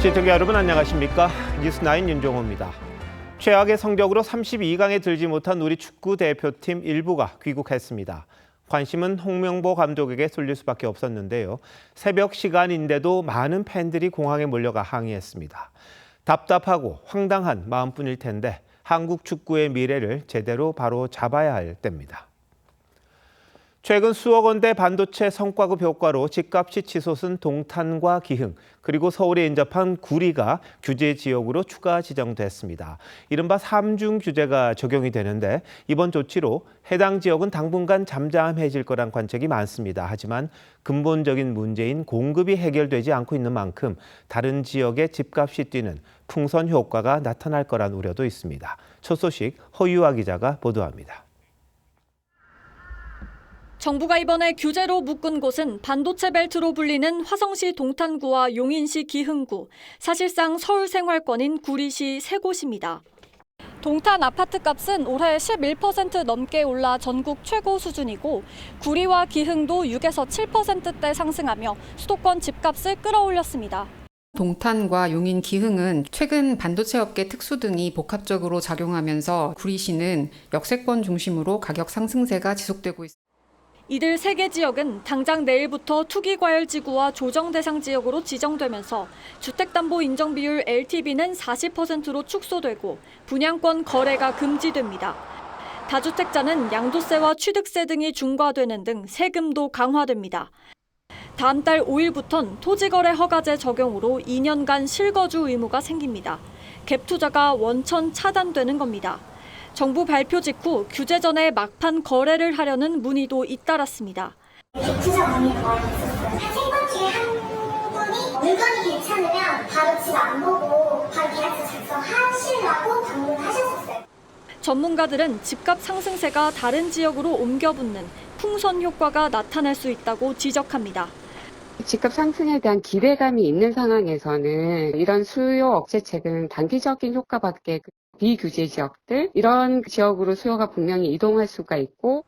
시청자 여러분 안녕하십니까? 뉴스9 윤종호입니다. 최악의 성적으로 32강에 들지 못한 우리 축구 대표팀 일부가 귀국했습니다. 관심은 홍명보 감독에게 쏠릴 수밖에 없었는데요. 새벽 시간인데도 많은 팬들이 공항에 몰려가 항의했습니다. 답답하고 황당한 마음뿐일 텐데 한국 축구의 미래를 제대로 바로 잡아야 할 때입니다. 최근 수억 원대 반도체 성과급 효과로 집값이 치솟은 동탄과 기흥, 그리고 서울에 인접한 구리가 규제 지역으로 추가 지정됐습니다. 이른바 3중 규제가 적용이 되는데 이번 조치로 해당 지역은 당분간 잠잠해질 거란 관측이 많습니다. 하지만 근본적인 문제인 공급이 해결되지 않고 있는 만큼 다른 지역의 집값이 뛰는 풍선 효과가 나타날 거란 우려도 있습니다. 첫 소식 허유아 기자가 보도합니다. 정부가 이번에 규제로 묶은 곳은 반도체 벨트로 불리는 화성시 동탄구와 용인시 기흥구, 사실상 서울 생활권인 구리시 세 곳입니다. 동탄 아파트값은 올해 11% 넘게 올라 전국 최고 수준이고 구리와 기흥도 6에서 7%대 상승하며 수도권 집값을 끌어올렸습니다. 동탄과 용인, 기흥은 최근 반도체 업계 특수 등이 복합적으로 작용하면서 구리시는 역세권 중심으로 가격 상승세가 지속되고 있습니다. 이들 세 개 지역은 당장 내일부터 투기과열지구와 조정대상 지역으로 지정되면서 주택담보 인정비율 LTV는 40%로 축소되고 분양권 거래가 금지됩니다. 다주택자는 양도세와 취득세 등이 중과되는 등 세금도 강화됩니다. 다음 달 5일부터는 토지거래 허가제 적용으로 2년간 실거주 의무가 생깁니다. 갭 투자가 원천 차단되는 겁니다. 정부 발표 직후 규제 전에 막판 거래를 하려는 문의도 잇따랐습니다. 투자 문의가 많이 있었어요. 생각 중에 한 분이 물건이 괜찮으면 바로 집 안 보고 바로 계약서 작성하시려고 방문하셨었어요. 전문가들은 집값 상승세가 다른 지역으로 옮겨붙는 풍선 효과가 나타날 수 있다고 지적합니다. 집값 상승에 대한 기대감이 있는 상황에서는 이런 수요 억제책은 단기적인 효과밖에 비규제 지역들, 이런 지역으로 수요가 분명히 이동할 수가 있고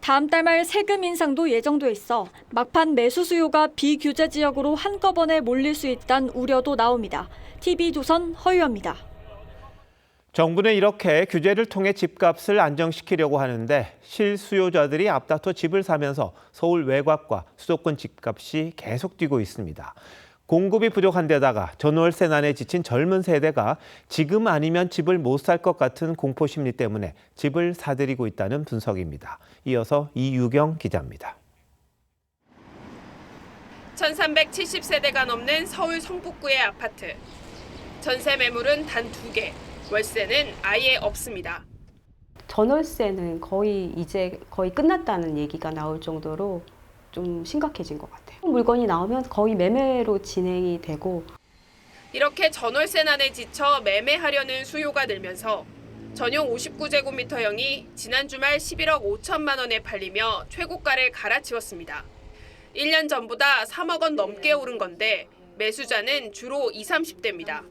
다음 달 말 세금 인상도 예정돼 있어 막판 매수 수요가 비규제 지역으로 한꺼번에 몰릴 수 있다는 우려도 나옵니다. TV조선 허유아입니다. 정부는 이렇게 규제를 통해 집값을 안정시키려고 하는데 실수요자들이 앞다퉈 집을 사면서 서울 외곽과 수도권 집값이 계속 뛰고 있습니다. 공급이 부족한 데다가 전월세난에 지친 젊은 세대가 지금 아니면 집을 못 살 것 같은 공포심리 때문에 집을 사들이고 있다는 분석입니다. 이어서 이유경 기자입니다. 1370세대가 넘는 서울 성북구의 아파트. 전세 매물은 단 2개, 월세는 아예 없습니다. 전월세는 거의 끝났다는 얘기가 나올 정도로 좀 심각해진 것 같아요. 물건이 나오면 거의 매매로 진행이 되고 이렇게 전월세난에 지쳐 매매하려는 수요가 늘면서 전용 59제곱미터형이 지난 주말 11억 5천만 원에 팔리며 최고가를 갈아치웠습니다. 1년 전보다 3억 원 넘게 오른 건데 매수자는 주로 20, 30대입니다.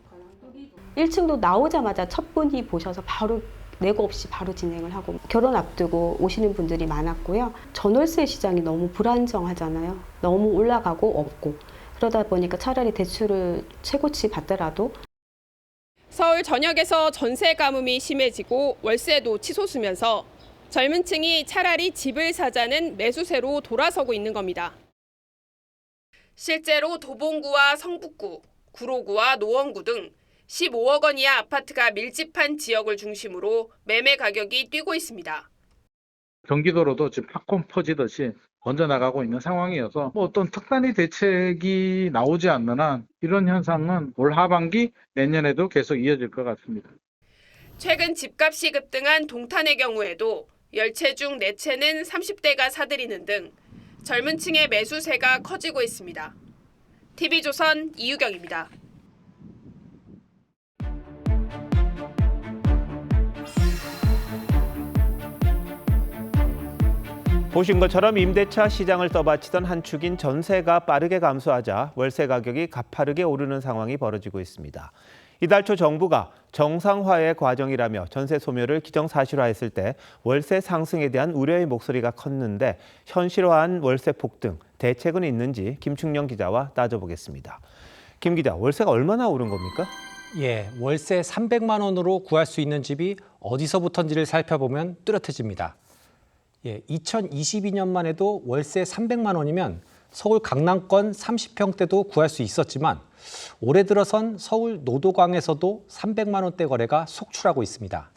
1층도 나오자마자 첫 분이 보셔서 바로 내고 없이 바로 진행을 하고 결혼 앞두고 오시는 분들이 많았고요. 전월세 시장이 너무 불안정하잖아요. 너무 올라가고 없고 그러다 보니까 차라리 대출을 최고치 받더라도 서울 전역에서 전세 가뭄이 심해지고 월세도 치솟으면서 젊은 층이 차라리 집을 사자는 매수세로 돌아서고 있는 겁니다. 실제로 도봉구와 성북구, 구로구와 노원구 등 15억 원 이하 아파트가 밀집한 지역을 중심으로 매매 가격이 뛰고 있습니다. 경기도로도 지금 팝콘 퍼지듯이 번져나가고 있는 상황이어서 어떤 특단의 대책이 나오지 않는 한 이런 현상은 올 하반기 내년에도 계속 이어질 것 같습니다. 최근 집값이 급등한 동탄의 경우에도 10채 중 4채는 30대가 사들이는 등 젊은 층의 매수세가 커지고 있습니다. TV조선 이유경입니다. 보신 것처럼 임대차 시장을 떠받치던 한 축인 전세가 빠르게 감소하자 월세 가격이 가파르게 오르는 상황이 벌어지고 있습니다. 이달 초 정부가 정상화의 과정이라며 전세 소멸을 기정사실화했을 때 월세 상승에 대한 우려의 목소리가 컸는데 현실화한 월세 폭등, 대책은 있는지 김충영 기자와 따져보겠습니다. 김 기자, 월세가 얼마나 오른 겁니까? 예, 월세 300만 원으로 구할 수 있는 집이 어디서부터인지를 살펴보면 뚜렷해집니다. 예, 2022년만 해도 월세 300만 원이면 서울 강남권 30평대도 구할 수 있었지만 올해 들어선 서울 노도광에서도 300만 원대 거래가 속출하고 있습니다.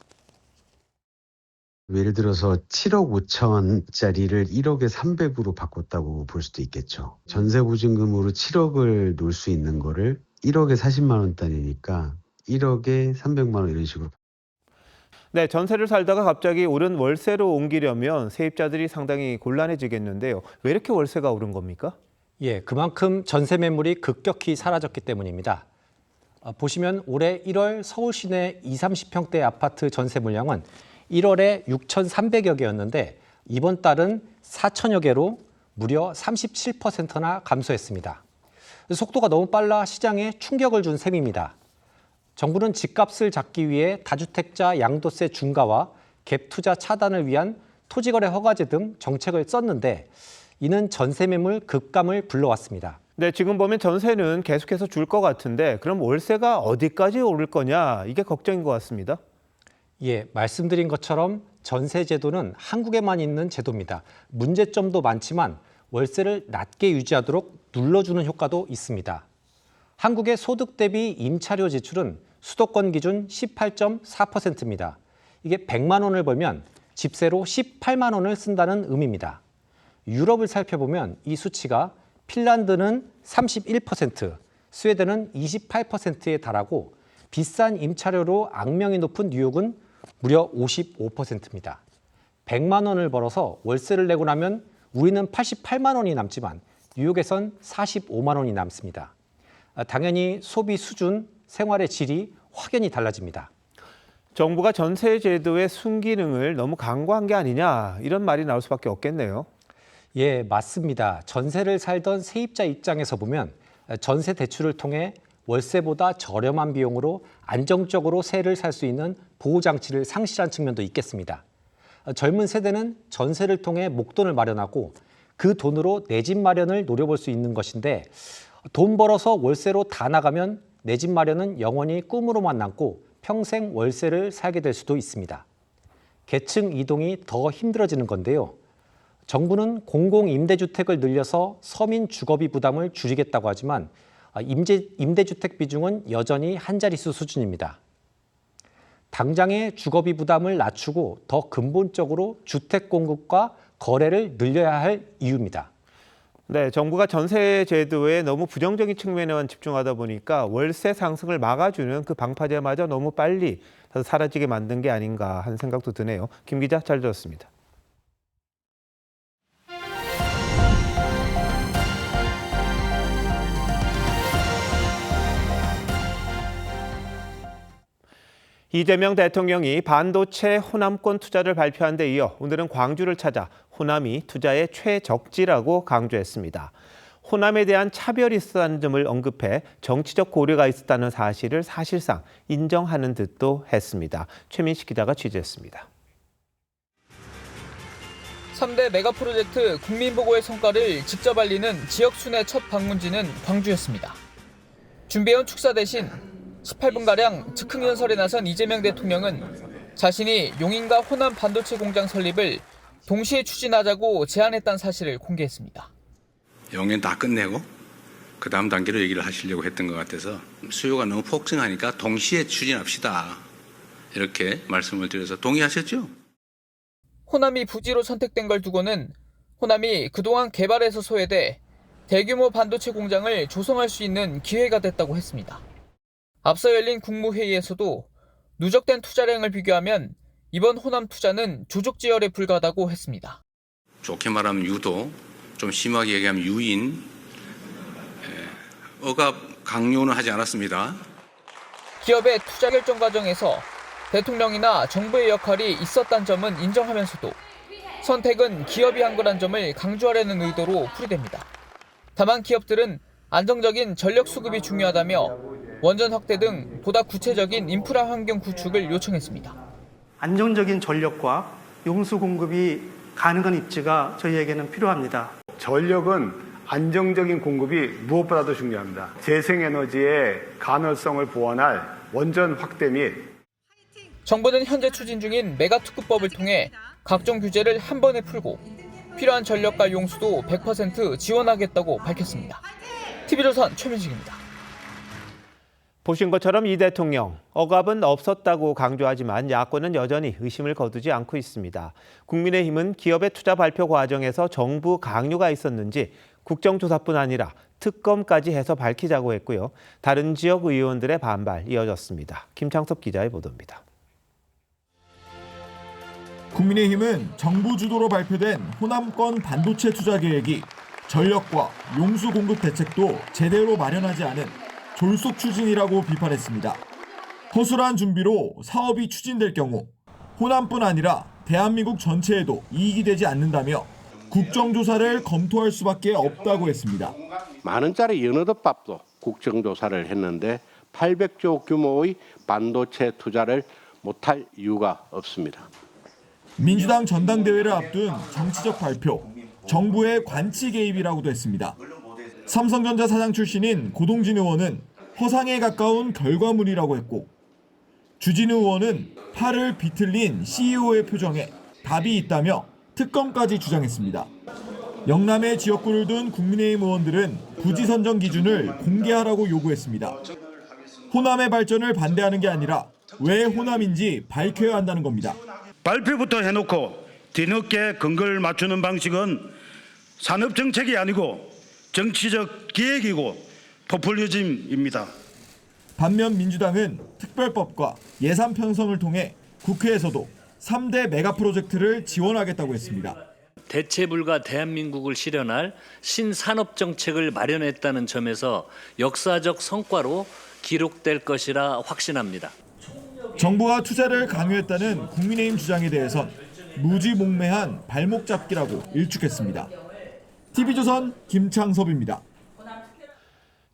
예를 들어서 7억 5천짜리를 1억에 300으로 바꿨다고 볼 수도 있겠죠. 전세 보증금으로 7억을 놓을 수 있는 거를 1억에 40만 원짜리니까 1억에 300만 원 이런 식으로. 네, 전세를 살다가 갑자기 오른 월세로 옮기려면 세입자들이 상당히 곤란해지겠는데요. 왜 이렇게 월세가 오른 겁니까? 예, 그만큼 전세 매물이 급격히 사라졌기 때문입니다. 보시면 올해 1월 서울 시내 20, 30평대 아파트 전세 물량은 1월에 6,300여 개였는데 이번 달은 4천여 개로 무려 37%나 감소했습니다. 속도가 너무 빨라 시장에 충격을 준 셈입니다. 정부는 집값을 잡기 위해 다주택자 양도세 중과와 갭 투자 차단을 위한 토지거래 허가제 등 정책을 썼는데 이는 전세 매물 급감을 불러왔습니다. 네, 지금 보면 전세는 계속해서 줄 것 같은데 그럼 월세가 어디까지 오를 거냐 이게 걱정인 것 같습니다. 예, 말씀드린 것처럼 전세 제도는 한국에만 있는 제도입니다. 문제점도 많지만 월세를 낮게 유지하도록 눌러주는 효과도 있습니다. 한국의 소득 대비 임차료 지출은 수도권 기준 18.4%입니다. 이게 100만 원을 벌면 집세로 18만 원을 쓴다는 의미입니다. 유럽을 살펴보면 이 수치가 핀란드는 31%, 스웨덴은 28%에 달하고 비싼 임차료로 악명이 높은 뉴욕은 무려 55%입니다. 100만 원을 벌어서 월세를 내고 나면 우리는 88만 원이 남지만 뉴욕에선 45만 원이 남습니다. 당연히 소비 수준, 생활의 질이 확연히 달라집니다. 정부가 전세 제도의 순기능을 너무 강구한 게 아니냐 이런 말이 나올 수밖에 없겠네요. 예, 맞습니다. 전세를 살던 세입자 입장에서 보면 전세 대출을 통해 월세보다 저렴한 비용으로 안정적으로 세를 살 수 있는 보호장치를 상실한 측면도 있겠습니다. 젊은 세대는 전세를 통해 목돈을 마련하고 그 돈으로 내 집 마련을 노려볼 수 있는 것인데 돈 벌어서 월세로 다 나가면 내 집 마련은 영원히 꿈으로만 남고 평생 월세를 살게 될 수도 있습니다. 계층 이동이 더 힘들어지는 건데요. 정부는 공공임대주택을 늘려서 서민 주거비 부담을 줄이겠다고 하지만 임대주택 비중은 여전히 한 자릿수 수준입니다. 당장의 주거비 부담을 낮추고 더 근본적으로 주택 공급과 거래를 늘려야 할 이유입니다. 네, 정부가 전세 제도에 너무 부정적인 측면에만 집중하다 보니까 월세 상승을 막아주는 그 방파제마저 너무 빨리 사라지게 만든 게 아닌가 하는 생각도 드네요. 김 기자, 잘 들었습니다. 이재명 대통령이 반도체 호남권 투자를 발표한 데 이어 오늘은 광주를 찾아 호남이 투자의 최적지라고 강조했습니다. 호남에 대한 차별이 있었다는 점을 언급해 정치적 고려가 있었다는 사실을 사실상 인정하는 듯도 했습니다. 최민식 기자가 취재했습니다. 3대 메가프로젝트 국민보고의 성과를 직접 알리는 지역 순회 첫 방문지는 광주였습니다. 준비해온 축사 대신 18분가량 즉흥 연설에 나선 이재명 대통령은 자신이 용인과 호남 반도체 공장 설립을 동시에 추진하자고 제안했다는 사실을 공개했습니다. 용인 다 끝내고 그 다음 단계로 얘기를 하시려고 했던 것 같아서 수요가 너무 폭증하니까 동시에 추진합시다. 이렇게 말씀을 드려서 동의하셨죠? 호남이 부지로 선택된 걸 두고는 호남이 그동안 개발에서 소외돼 대규모 반도체 공장을 조성할 수 있는 기회가 됐다고 했습니다. 앞서 열린 국무회의에서도 누적된 투자량을 비교하면 이번 호남 투자는 조족지열에 불과하다고 했습니다. 좋게 말하면 유도, 좀 심하게 얘기하면 유인, 억압 강요는 하지 않았습니다. 기업의 투자 결정 과정에서 대통령이나 정부의 역할이 있었다는 점은 인정하면서도 선택은 기업이 한 거란 점을 강조하려는 의도로 풀이됩니다. 다만 기업들은 안정적인 전력 수급이 중요하다며 원전 확대 등 보다 구체적인 인프라 환경 구축을 요청했습니다. 안정적인 전력과 용수 공급이 가능한 입지가 저희에게는 필요합니다. 전력은 안정적인 공급이 무엇보다도 중요합니다. 재생에너지의 가능성을 보완할 원전 확대 및 정부는 현재 추진 중인 메가특구법을 통해 각종 규제를 한 번에 풀고 필요한 전력과 용수도 100% 지원하겠다고 밝혔습니다. TV조선 최민식입니다. 보신 것처럼 이 대통령, 억압은 없었다고 강조하지만 야권은 여전히 의심을 거두지 않고 있습니다. 국민의힘은 기업의 투자 발표 과정에서 정부 강요가 있었는지 국정조사뿐 아니라 특검까지 해서 밝히자고 했고요. 다른 지역 의원들의 반발 이어졌습니다. 김창섭 기자의 보도입니다. 국민의힘은 정부 주도로 발표된 호남권 반도체 투자 계획이 전력과 용수 공급 대책도 제대로 마련하지 않은 졸속 추진이라고 비판했습니다. 허술한 준비로 사업이 추진될 경우 호남뿐 아니라 대한민국 전체에도 이익이 되지 않는다며 국정조사를 검토할 수밖에 없다고 했습니다. 만 원짜리 연어덮밥도 국정조사를 했는데 800조 규모의 반도체 투자를 못할 이유가 없습니다. 민주당 전당대회를 앞둔 정치적 발표, 정부의 관치 개입이라고도 했습니다. 삼성전자 사장 출신인 고동진 의원은 허상에 가까운 결과물이라고 했고, 주진우 의원은 팔을 비틀린 CEO의 표정에 답이 있다며 특검까지 주장했습니다. 영남의 지역구를 둔 국민의힘 의원들은 부지 선정 기준을 공개하라고 요구했습니다. 호남의 발전을 반대하는 게 아니라 왜 호남인지 밝혀야 한다는 겁니다. 발표부터 해놓고 뒤늦게 근거를 맞추는 방식은 산업정책이 아니고 정치적 기획이고 포퓰리즘입니다. 반면 민주당은 특별법과 예산 편성을 통해 국회에서도 3대 메가 프로젝트를 지원하겠다고 했습니다. 대체불가 대한민국을 실현할 신산업 정책을 마련했다는 점에서 역사적 성과로 기록될 것이라 확신합니다. 정부가 투자를 강요했다는 국민의힘 주장에 대해선 무지몽매한 발목 잡기라고 일축했습니다. TV조선 김창섭입니다.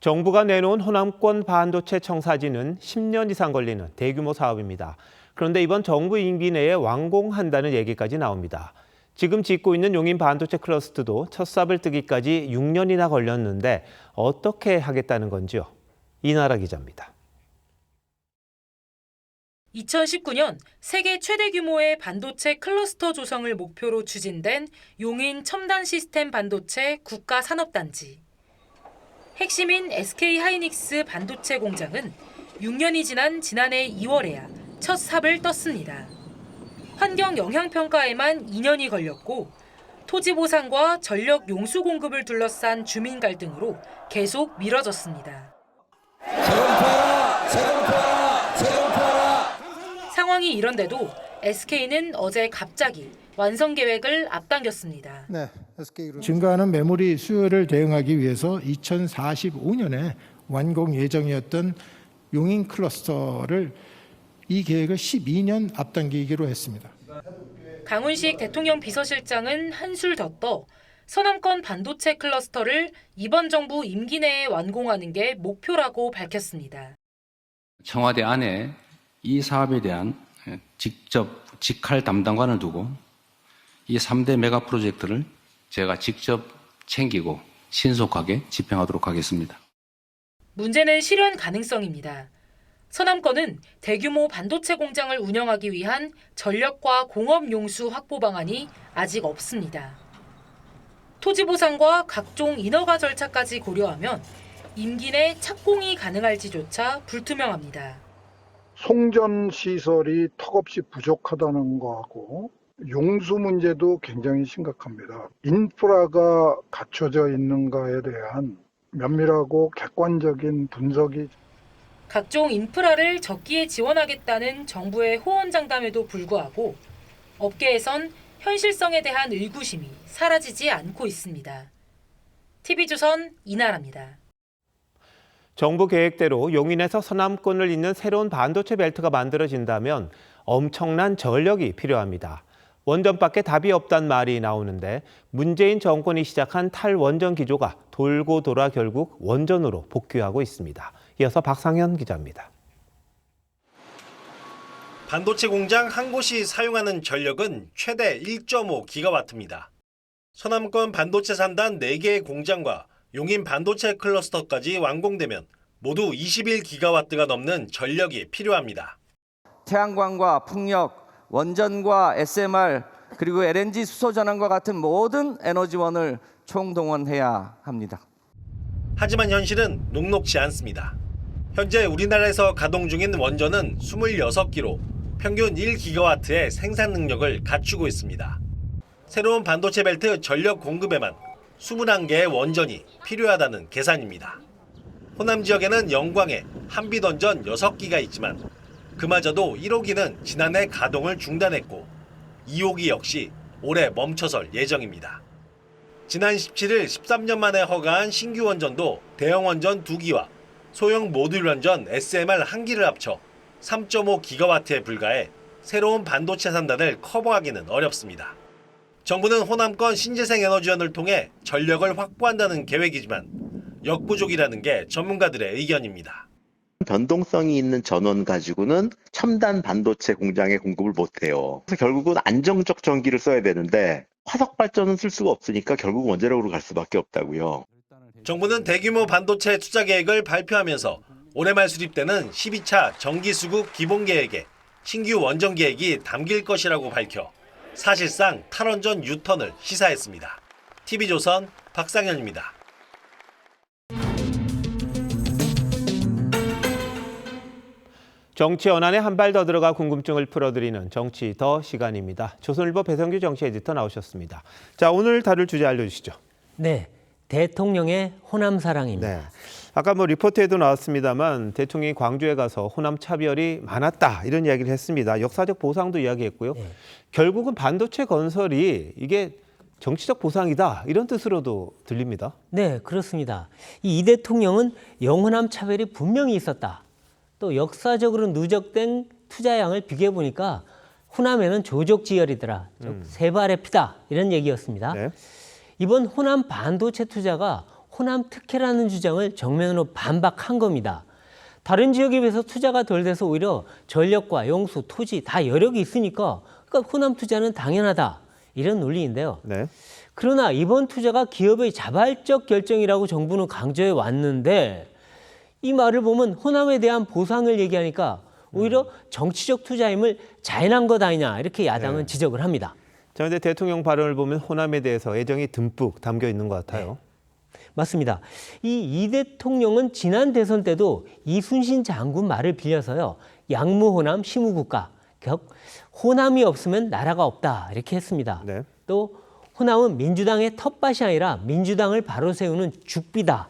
정부가 내놓은 호남권 반도체 청사진은 10년 이상 걸리는 대규모 사업입니다. 그런데 이번 정부 임기 내에 완공한다는 얘기까지 나옵니다. 지금 짓고 있는 용인 반도체 클러스터도 첫 삽을 뜨기까지 6년이나 걸렸는데 어떻게 하겠다는 건지요? 이나라 기자입니다. 2019년 세계 최대 규모의 반도체 클러스터 조성을 목표로 추진된 용인 첨단 시스템 반도체 국가산업단지. 핵심인 SK하이닉스 반도체 공장은 6년이 지난 지난해 2월에야 첫 삽을 떴습니다. 환경 영향평가에만 2년이 걸렸고 토지 보상과 전력 용수 공급을 둘러싼 주민 갈등으로 계속 미뤄졌습니다. 상황이 이런데도 SK는 어제 갑자기 완성 계획을 앞당겼습니다. 네, 증가하는 메모리 수요를 대응하기 위해서 2045년에 완공 예정이었던 용인 클러스터를 이 계획을 12년 앞당기기로 했습니다. 강훈식 대통령 비서실장은 한술 더 떠 서남권 반도체 클러스터를 이번 정부 임기 내에 완공하는 게 목표라고 밝혔습니다. 청와대 안에 이 사업에 대한 직접 직할 담당관을 두고 이 3대 메가 프로젝트를 제가 직접 챙기고 신속하게 집행하도록 하겠습니다. 문제는 실현 가능성입니다. 서남권은 대규모 반도체 공장을 운영하기 위한 전력과 공업 용수 확보 방안이 아직 없습니다. 토지 보상과 각종 인허가 절차까지 고려하면 임기 내 착공이 가능할지조차 불투명합니다. 송전 시설이 턱없이 부족하다는 거하고 용수 문제도 굉장히 심각합니다. 인프라가 갖춰져 있는가에 대한 면밀하고 객관적인 분석이 각종 인프라를 적기에 지원하겠다는 정부의 호언장담에도 불구하고 업계에선 현실성에 대한 의구심이 사라지지 않고 있습니다. TV조선 이나라입니다. 정부 계획대로 용인에서 서남권을 잇는 새로운 반도체 벨트가 만들어진다면 엄청난 전력이 필요합니다. 원전밖에 답이 없단 말이 나오는데 문재인 정권이 시작한 탈원전 기조가 돌고 돌아 결국 원전으로 복귀하고 있습니다. 이어서 박상현 기자입니다. 반도체 공장 한 곳이 사용하는 전력은 최대 1.5기가와트입니다. 서남권 반도체 산단 4개의 공장과 용인 반도체 클러스터까지 완공되면 모두 21기가와트가 넘는 전력이 필요합니다. 태양광과 풍력, 원전과 SMR, 그리고 LNG 수소 전환과 같은 모든 에너지원을 총동원해야 합니다. 하지만 현실은 녹록지 않습니다. 현재 우리나라에서 가동 중인 원전은 26기로 평균 1기가와트의 생산 능력을 갖추고 있습니다. 새로운 반도체 벨트 전력 공급에만 21개의 원전이 필요하다는 계산입니다. 호남 지역에는 영광에 한빛원전 6기가 있지만 그마저도 1호기는 지난해 가동을 중단했고 2호기 역시 올해 멈춰설 예정입니다. 지난 17일 13년 만에 허가한 신규 원전도 대형 원전 2기와 소형 모듈 원전 SMR 1기를 합쳐 3.5기가와트에 불과해 새로운 반도체 산단을 커버하기는 어렵습니다. 정부는 호남권 신재생 에너지원을 통해 전력을 확보한다는 계획이지만 역부족이라는 게 전문가들의 의견입니다. 변동성이 있는 전원 가지고는 첨단 반도체 공장에 공급을 못해요. 그래서 결국은 안정적 전기를 써야 되는데 화석 발전은 쓸 수가 없으니까 결국 원자력으로 갈 수밖에 없다고요. 정부는 대규모 반도체 투자 계획을 발표하면서 올해 말 수립되는 12차 전기수급 기본계획에 신규 원전 계획이 담길 것이라고 밝혀 사실상 탈원전 유턴을 시사했습니다. TV조선 박상현입니다. 정치 연안에 한 발 더 들어가 궁금증을 풀어드리는 정치 더 시간입니다. 조선일보 배성규 정치 에디터 나오셨습니다. 자, 오늘 다룰 주제 알려주시죠. 네, 대통령의 호남 사랑입니다. 네. 아까 리포트에도 나왔습니다만 대통령이 광주에 가서 호남 차별이 많았다 이런 이야기를 했습니다. 역사적 보상도 이야기했고요. 네. 결국은 반도체 건설이 이게 정치적 보상이다 이런 뜻으로도 들립니다. 네, 그렇습니다. 이 대통령은 영호남 차별이 분명히 있었다. 또 역사적으로 누적된 투자량을 비교해 보니까 호남에는 조족지열이더라. 세발의 피다 이런 얘기였습니다. 네. 이번 호남 반도체 투자가 호남 특혜라는 주장을 정면으로 반박한 겁니다. 다른 지역에 비해서 투자가 덜 돼서 오히려 전력과 용수, 토지 다 여력이 있으니까 그러니까 호남 투자는 당연하다. 이런 논리인데요. 네. 그러나 이번 투자가 기업의 자발적 결정이라고 정부는 강조해 왔는데 이 말을 보면 호남에 대한 보상을 얘기하니까 오히려 정치적 투자임을 자인한 것 아니냐 이렇게 야당은 지적을 합니다. 자, 그런데 대통령 발언을 보면 호남에 대해서 애정이 듬뿍 담겨 있는 것 같아요. 네. 맞습니다. 이 대통령은 지난 대선 때도 이순신 장군 말을 빌려서요. 양무호남 시무국가, 격 호남이 없으면 나라가 없다 이렇게 했습니다. 네. 또 호남은 민주당의 텃밭이 아니라 민주당을 바로 세우는 죽비다.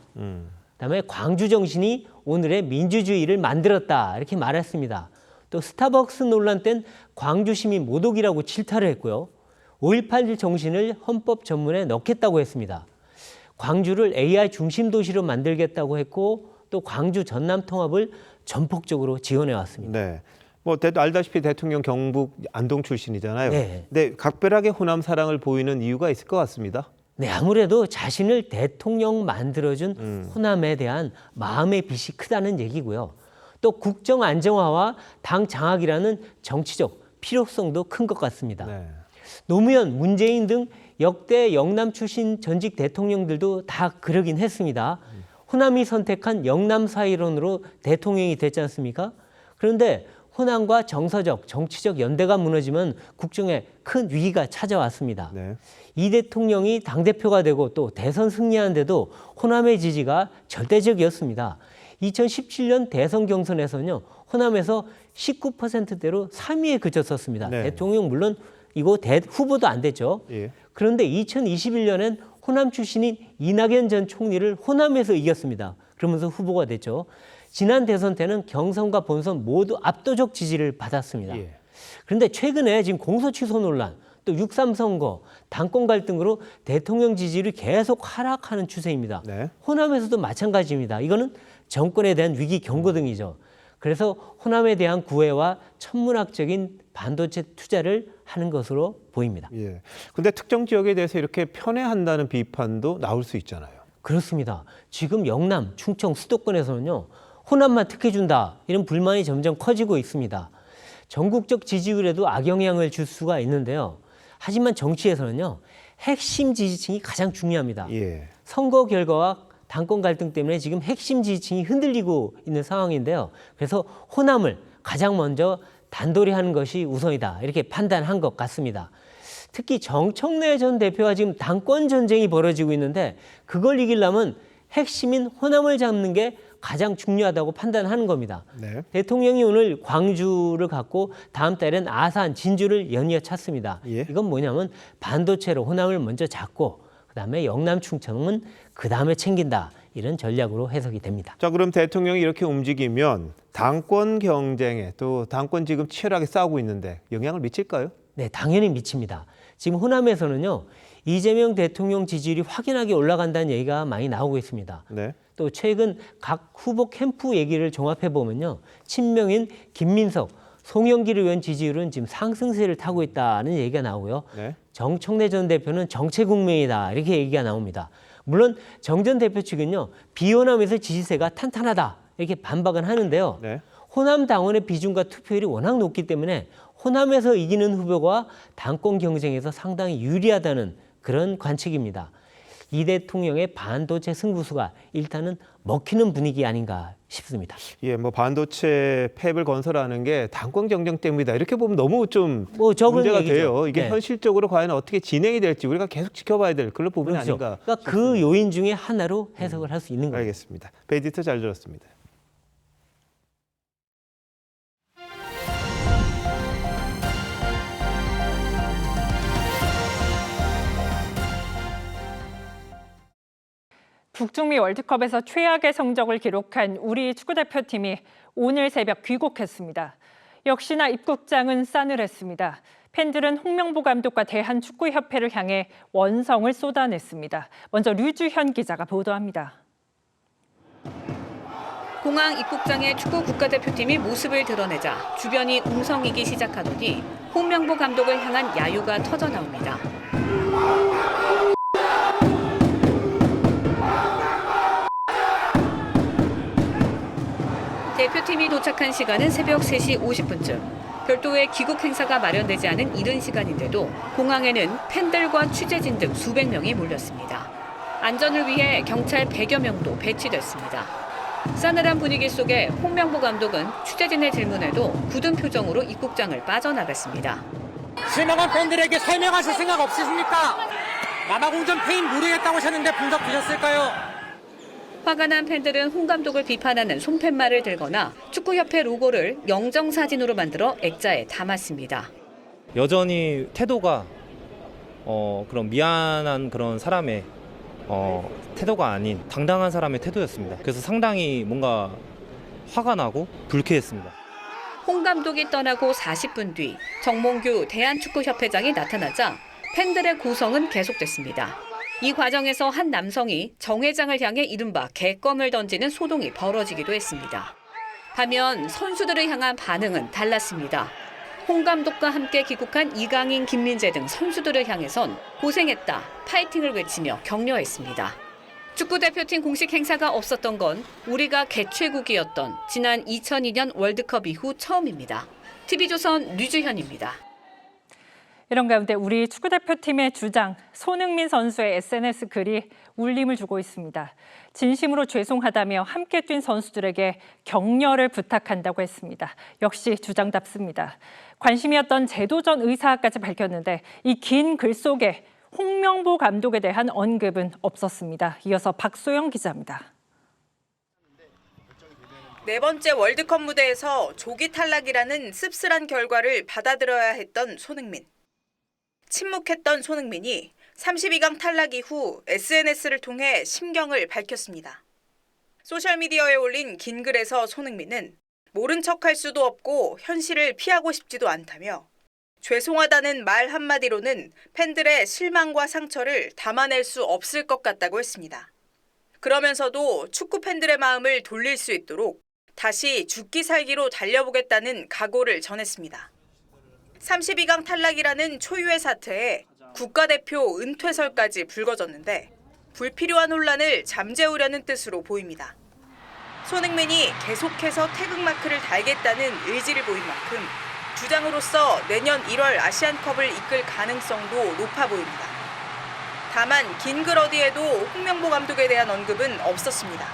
그다음에 광주 정신이 오늘의 민주주의를 만들었다 이렇게 말했습니다. 또 스타벅스 논란 땐 광주 시민 모독이라고 질타를 했고요. 5.18 정신을 헌법 전문에 넣겠다고 했습니다. 광주를 AI 중심 도시로 만들겠다고 했고 또 광주 전남 통합을 전폭적으로 지원해 왔습니다. 네. 알다시피 대통령 경북 안동 출신이잖아요. 네. 근데 각별하게 호남 사랑을 보이는 이유가 있을 것 같습니다. 네, 아무래도 자신을 대통령 만들어준 호남에 대한 마음의 빚이 크다는 얘기고요. 또 국정 안정화와 당 장악이라는 정치적 필요성도 큰 것 같습니다. 네. 노무현, 문재인 등 역대 영남 출신 전직 대통령들도 다 그러긴 했습니다. 호남이 선택한 영남 사이론으로 대통령이 됐지 않습니까? 그런데 호남과 정서적, 정치적 연대가 무너지면 국정에 큰 위기가 찾아왔습니다. 네. 이 대통령이 당대표가 되고 또 대선 승리하는데도 호남의 지지가 절대적이었습니다. 2017년 대선 경선에서는요. 호남에서 19%대로 3위에 그쳤었습니다. 네. 대통령 물론 이거 후보도 안 됐죠. 예. 그런데 2021년엔 호남 출신인 이낙연 전 총리를 호남에서 이겼습니다. 그러면서 후보가 됐죠. 지난 대선 때는 경선과 본선 모두 압도적 지지를 받았습니다. 예. 그런데 최근에 지금 공소 취소 논란, 또 6.3 선거, 당권 갈등으로 대통령 지지율이 계속 하락하는 추세입니다. 네. 호남에서도 마찬가지입니다. 이거는 정권에 대한 위기 경고 등이죠. 그래서 호남에 대한 구애와 천문학적인 반도체 투자를 하는 것으로 보입니다. 예. 근데 특정 지역에 대해서 이렇게 편애한다는 비판도 나올 수 있잖아요. 그렇습니다. 지금 영남, 충청, 수도권에서는요. 호남만 특혜 준다 이런 불만이 점점 커지고 있습니다. 전국적 지지율에도 악영향을 줄 수가 있는데요. 하지만 정치에서는요. 핵심 지지층이 가장 중요합니다. 예. 선거 결과와 당권 갈등 때문에 지금 핵심 지지층이 흔들리고 있는 상황인데요. 그래서 호남을 가장 먼저 단도리 하는 것이 우선이다. 이렇게 판단한 것 같습니다. 특히 정청래 전 대표와 지금 당권 전쟁이 벌어지고 있는데 그걸 이기려면 핵심인 호남을 잡는 게 가장 중요하다고 판단하는 겁니다. 네. 대통령이 오늘 광주를 갔고 다음 달엔 아산, 진주를 연이어 찾습니다. 예. 이건 뭐냐면 반도체로 호남을 먼저 잡고 그다음에 영남 충청은 그다음에 챙긴다. 이런 전략으로 해석이 됩니다. 자, 그럼 대통령이 이렇게 움직이면 당권 경쟁에 또 당권 지금 치열하게 싸우고 있는데 영향을 미칠까요? 네, 당연히 미칩니다. 지금 호남에서는요. 이재명 대통령 지지율이 확연하게 올라간다는 얘기가 많이 나오고 있습니다. 네. 또 최근 각 후보 캠프 얘기를 종합해 보면요. 친명인 김민석, 송영길 의원 지지율은 지금 상승세를 타고 있다는 얘기가 나오고요. 네. 정청래 전 대표는 정체국면이다 이렇게 얘기가 나옵니다. 물론 정 전 대표 측은요. 비호남에서 지지세가 탄탄하다 이렇게 반박은 하는데요. 네. 호남 당원의 비중과 투표율이 워낙 높기 때문에 호남에서 이기는 후보가 당권 경쟁에서 상당히 유리하다는 그런 관측입니다. 이 대통령의 반도체 승부수가 일단은 먹히는 분위기 아닌가 싶습니다. 예, 뭐 반도체 팹을 건설하는 게 당권 경쟁 때문이다. 이렇게 보면 너무 좀 적은 문제가 얘기죠. 돼요. 이게 네. 현실적으로 과연 어떻게 진행이 될지 우리가 계속 지켜봐야 될 그런 부분이 그렇죠. 아닌가. 그러니까 그 요인 중에 하나로 해석을 할 수 있는 거예요. 알겠습니다. 베디터 잘 들었습니다. 북중미 월드컵에서 최악의 성적을 기록한 우리 축구대표팀이 오늘 새벽 귀국했습니다. 역시나 입국장은 싸늘했습니다. 팬들은 홍명보 감독과 대한축구협회를 향해 원성을 쏟아냈습니다. 먼저 류주현 기자가 보도합니다. 공항 입국장에 축구 국가대표팀이 모습을 드러내자 주변이 웅성이기 시작하더니 홍명보 감독을 향한 야유가 터져나옵니다. 대표팀이 도착한 시간은 새벽 3시 50분쯤. 별도의 귀국 행사가 마련되지 않은 이른 시간인데도 공항에는 팬들과 취재진 등 수백 명이 몰렸습니다. 안전을 위해 경찰 100여 명도 배치됐습니다. 싸늘한 분위기 속에 홍명보 감독은 취재진의 질문에도 굳은 표정으로 입국장을 빠져나갔습니다. 실망한 팬들에게 설명하실 생각 없으십니까? 마마공전 페인 모르겠다고 하셨는데 분석 드셨을까요? 화가 난 팬들은 홍 감독을 비판하는 손팻말을 들거나 축구협회 로고를 영정사진으로 만들어 액자에 담았습니다. 여전히 태도가 그런 미안한 그런 사람의 태도가 아닌 당당한 사람의 태도였습니다. 그래서 상당히 뭔가 화가 나고 불쾌했습니다. 홍 감독이 떠나고 40분 뒤 정몽규 대한축구협회장이 나타나자 팬들의 고성은 계속됐습니다. 이 과정에서 한 남성이 정 회장을 향해 이른바 개껌을 던지는 소동이 벌어지기도 했습니다. 반면 선수들을 향한 반응은 달랐습니다. 홍 감독과 함께 귀국한 이강인, 김민재 등 선수들을 향해선 고생했다, 파이팅을 외치며 격려했습니다. 축구대표팀 공식 행사가 없었던 건 우리가 개최국이었던 지난 2002년 월드컵 이후 처음입니다. TV조선 류주현입니다. 이런 가운데 우리 축구대표팀의 주장 손흥민 선수의 SNS 글이 울림을 주고 있습니다. 진심으로 죄송하다며 함께 뛴 선수들에게 격려를 부탁한다고 했습니다. 역시 주장답습니다. 관심이었던 재도전 의사까지 밝혔는데 이 긴 글 속에 홍명보 감독에 대한 언급은 없었습니다. 이어서 박소영 기자입니다. 네 번째 월드컵 무대에서 조기 탈락이라는 씁쓸한 결과를 받아들여야 했던 손흥민. 침묵했던 손흥민이 32강 탈락 이후 SNS를 통해 심경을 밝혔습니다. 소셜미디어에 올린 긴 글에서 손흥민은 모른 척할 수도 없고 현실을 피하고 싶지도 않다며 죄송하다는 말 한마디로는 팬들의 실망과 상처를 담아낼 수 없을 것 같다고 했습니다. 그러면서도 축구 팬들의 마음을 돌릴 수 있도록 다시 죽기 살기로 달려보겠다는 각오를 전했습니다. 32강 탈락이라는 초유의 사태에 국가대표 은퇴설까지 불거졌는데 불필요한 혼란을 잠재우려는 뜻으로 보입니다. 손흥민이 계속해서 태극마크를 달겠다는 의지를 보인 만큼 주장으로서 내년 1월 아시안컵을 이끌 가능성도 높아 보입니다. 다만 긴 글 어디에도 홍명보 감독에 대한 언급은 없었습니다.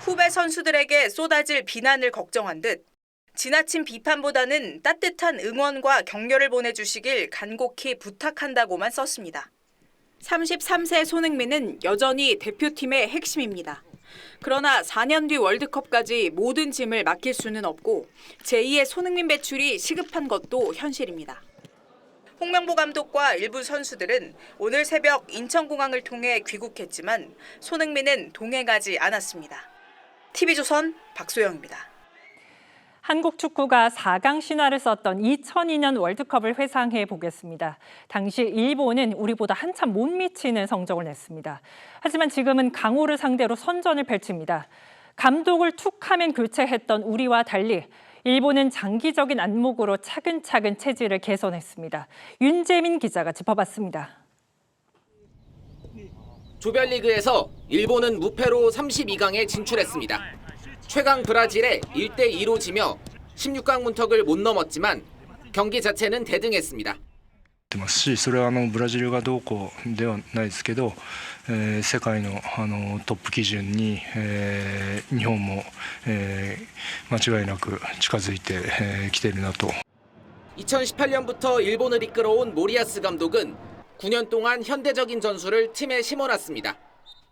후배 선수들에게 쏟아질 비난을 걱정한 듯 지나친 비판보다는 따뜻한 응원과 격려를 보내주시길 간곡히 부탁한다고만 썼습니다. 33세 손흥민은 여전히 대표팀의 핵심입니다. 그러나 4년 뒤 월드컵까지 모든 짐을 맡길 수는 없고 제2의 손흥민 배출이 시급한 것도 현실입니다. 홍명보 감독과 일부 선수들은 오늘 새벽 인천공항을 통해 귀국했지만 손흥민은 동행하지 않았습니다. TV조선 박소영입니다. 한국 축구가 4강 신화를 썼던 2002년 월드컵을 회상해 보겠습니다. 당시 일본은 우리보다 한참 못 미치는 성적을 냈습니다. 하지만 지금은 강호를 상대로 선전을 펼칩니다. 감독을 툭 하면 교체했던 우리와 달리 일본은 장기적인 안목으로 차근차근 체질을 개선했습니다. 윤재민 기자가 짚어봤습니다. 조별리그에서 일본은 무패로 32강에 진출했습니다. 최강 브라질에 1대2로 지며 16강 문턱을 못 넘었지만 경기 자체는 대등했습니다. それはブラジルがどうこうではないですけど、世界のトップ基準に、日本も、間違いなく近づいてきているなと。 2018년부터 일본을 이끌어온 모리아스 감독은 9년 동안 현대적인 전술을 팀에 심어놨습니다.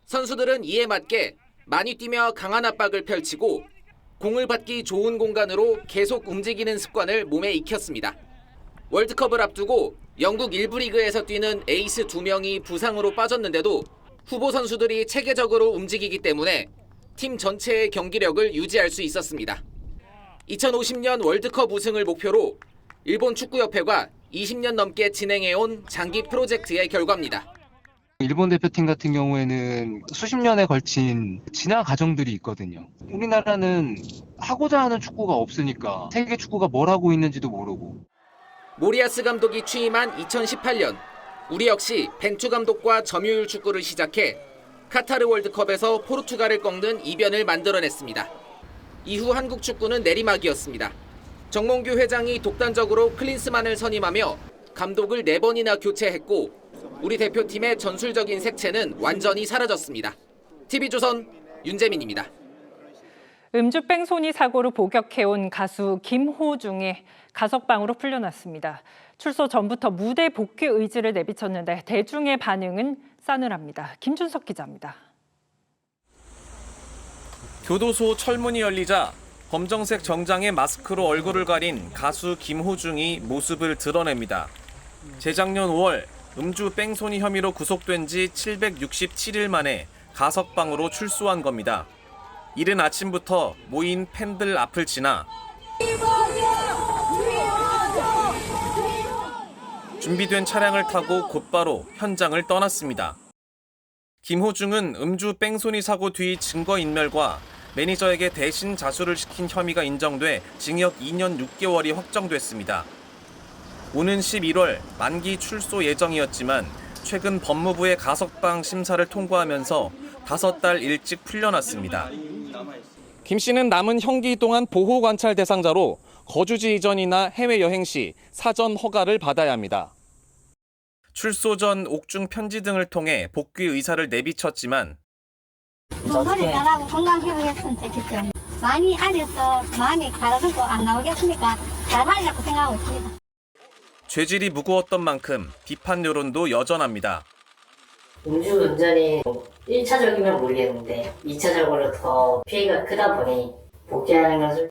선수들은 이에 맞게 많이 뛰며 강한 압박을 펼치고 공을 받기 좋은 공간으로 계속 움직이는 습관을 몸에 익혔습니다. 월드컵을 앞두고 영국 1부 리그에서 뛰는 에이스 2명이 부상으로 빠졌는데도 후보 선수들이 체계적으로 움직이기 때문에 팀 전체의 경기력을 유지할 수 있었습니다. 2050년 월드컵 우승을 목표로 일본 축구협회가 20년 넘게 진행해온 장기 프로젝트의 결과입니다. 일본 대표팀 같은 경우에는 수십 년에 걸친 진화 과정들이 있거든요. 우리나라는 하고자 하는 축구가 없으니까 세계 축구가 뭘 하고 있는지도 모르고. 모리아스 감독이 취임한 2018년 우리 역시 벤투 감독과 점유율 축구를 시작해 카타르 월드컵에서 포르투갈을 꺾는 이변을 만들어냈습니다. 이후 한국 축구는 내리막이었습니다. 정몽규 회장이 독단적으로 클린스만을 선임하며 감독을 4번이나 교체했고 우리 대표팀의 전술적인 색채는 완전히 사라졌습니다. TV조선 윤재민입니다. 음주뺑소니 사고로 복역해온 가수 김호중이 가석방으로 풀려났습니다. 출소 전부터 무대 복귀 의지를 내비쳤는데 대중의 반응은 싸늘합니다. 김준석 기자입니다. 교도소 철문이 열리자 검정색 정장에 마스크로 얼굴을 가린 가수 김호중이 모습을 드러냅니다. 재작년 5월 음주 뺑소니 혐의로 구속된 지 767일 만에 가석방으로 출소한 겁니다. 이른 아침부터 모인 팬들 앞을 지나 준비된 차량을 타고 곧바로 현장을 떠났습니다. 김호중은 음주 뺑소니 사고 뒤 증거인멸과 매니저에게 대신 자수를 시킨 혐의가 인정돼 징역 2년 6개월이 확정됐습니다. 오는 11월 만기 출소 예정이었지만 최근 법무부의 가석방 심사를 통과하면서 5달 일찍 풀려났습니다. 김 씨는 남은 형기 동안 보호 관찰 대상자로 거주지 이전이나 해외여행 시 사전 허가를 받아야 합니다. 출소 전 옥중 편지 등을 통해 복귀 의사를 내비쳤지만 머리 잘하고 건강회복했으면 좋겠죠. 많이 알려서 마음이 가라앉고 안 나오겠으니까 잘하려고 생각하고 있습니다. 죄질이 무거웠던 만큼 비판 여론도 여전합니다. 음주운전이 1차적이면 모르겠는데 2차적으로 더 피해가 크다 보니 복귀하는 것을.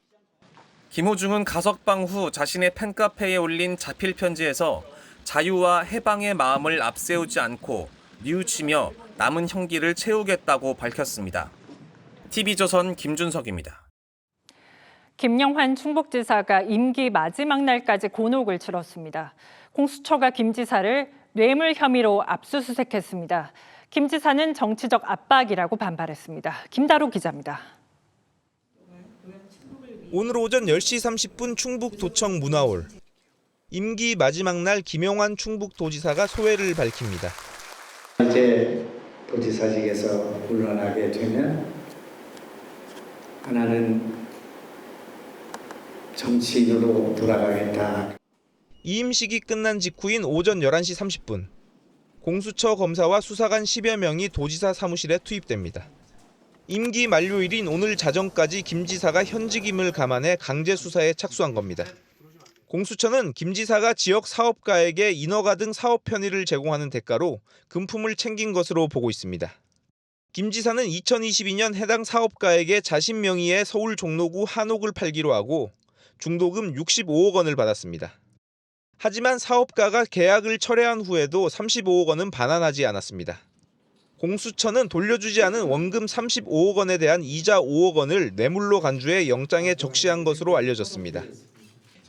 김호중은 가석방 후 자신의 팬카페에 올린 자필 편지에서 자유와 해방의 마음을 앞세우지 않고 뉘우치며 남은 형기를 채우겠다고 밝혔습니다. TV조선 김준석입니다. 김영환 충북지사가 임기 마지막 날까지 곤혹을 치렀습니다. 공수처가 김 지사를 뇌물 혐의로 압수수색했습니다. 김 지사는 정치적 압박이라고 반발했습니다. 김다로 기자입니다. 오늘 오전 10시 30분 충북도청 문화홀. 임기 마지막 날 김영환 충북도지사가 소회를 밝힙니다. 이제 도지사직에서 물러나게 되면 하나는 정치인으로 돌아가겠다. 이임식이 끝난 직후인 오전 11시 30분. 공수처 검사와 수사관 10여 명이 도지사 사무실에 투입됩니다. 임기 만료일인 오늘 자정까지 김 지사가 현직임을 감안해 강제 수사에 착수한 겁니다. 공수처는 김 지사가 지역 사업가에게 인허가 등 사업 편의를 제공하는 대가로 금품을 챙긴 것으로 보고 있습니다. 김 지사는 2022년 해당 사업가에게 자신 명의의 서울 종로구 한옥을 팔기로 하고 중도금 65억 원을 받았습니다. 하지만 사업가가 계약을 철회한 후에도 35억 원은 반환하지 않았습니다. 공수처는 돌려주지 않은 원금 35억 원에 대한 이자 5억 원을 뇌물로 간주해 영장에 적시한 것으로 알려졌습니다.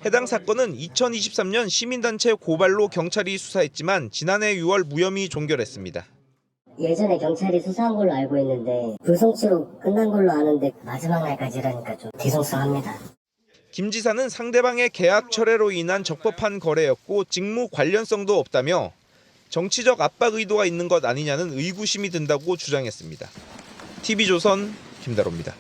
해당 사건은 2023년 시민단체 고발로 경찰이 수사했지만 지난해 6월 무혐의 종결했습니다. 예전에 경찰이 수사한 걸로 알고 있는데 불송치로 끝난 걸로 아는데 마지막 날까지라니까 좀 뒤숭숭합니다. 김 지사는 상대방의 계약 철회로 인한 적법한 거래였고 직무 관련성도 없다며 정치적 압박 의도가 있는 것 아니냐는 의구심이 든다고 주장했습니다. TV조선 김다로입니다.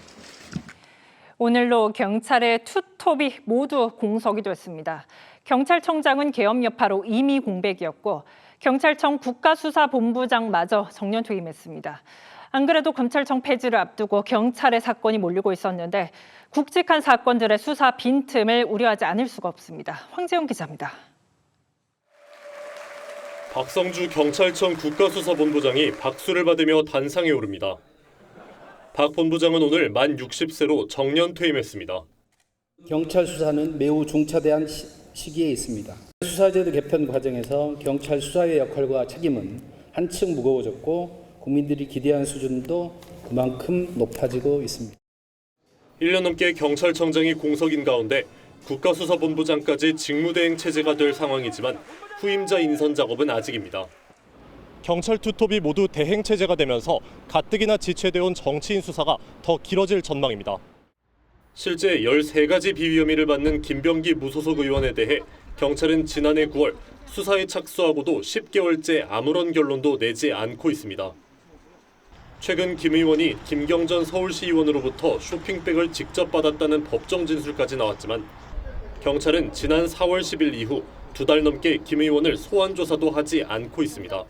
오늘로 경찰의 투톱이 모두 공석이 됐습니다. 경찰청장은 계엄 여파로 이미 공백이었고 경찰청 국가수사본부장마저 정년 퇴임했습니다. 안 그래도 검찰청 폐지를 앞두고 경찰의 사건이 몰리고 있었는데 굵직한 사건들의 수사 빈틈을 우려하지 않을 수가 없습니다. 황재영 기자입니다. 박성주 경찰청 국가수사본부장이 박수를 받으며 단상에 오릅니다. 박 본부장은 오늘 만 60세로 정년 퇴임했습니다. 경찰 수사는 매우 중차대한 시기에 있습니다. 수사제도 개편 과정에서 경찰 수사의 역할과 책임은 한층 무거워졌고 국민들이 기대한 수준도 그만큼 높아지고 있습니다. 1년 넘게 경찰청장이 공석인 가운데 국가수사본부장까지 직무대행 체제가 될 상황이지만 후임자 인선 작업은 아직입니다. 경찰 투톱이 모두 대행 체제가 되면서 가뜩이나 지체되어 온 정치인 수사가 더 길어질 전망입니다. 실제 13가지 비위 혐의를 받는 김병기 무소속 의원에 대해 경찰은 지난해 9월 수사에 착수하고도 10개월째 아무런 결론도 내지 않고 있습니다. 최근 김 의원이 김경전 서울시의원으로부터 쇼핑백을 직접 받았다는 법정 진술까지 나왔지만 경찰은 지난 4월 10일 이후 2달 넘게 김 의원을 소환 조사도 하지 않고 있습니다.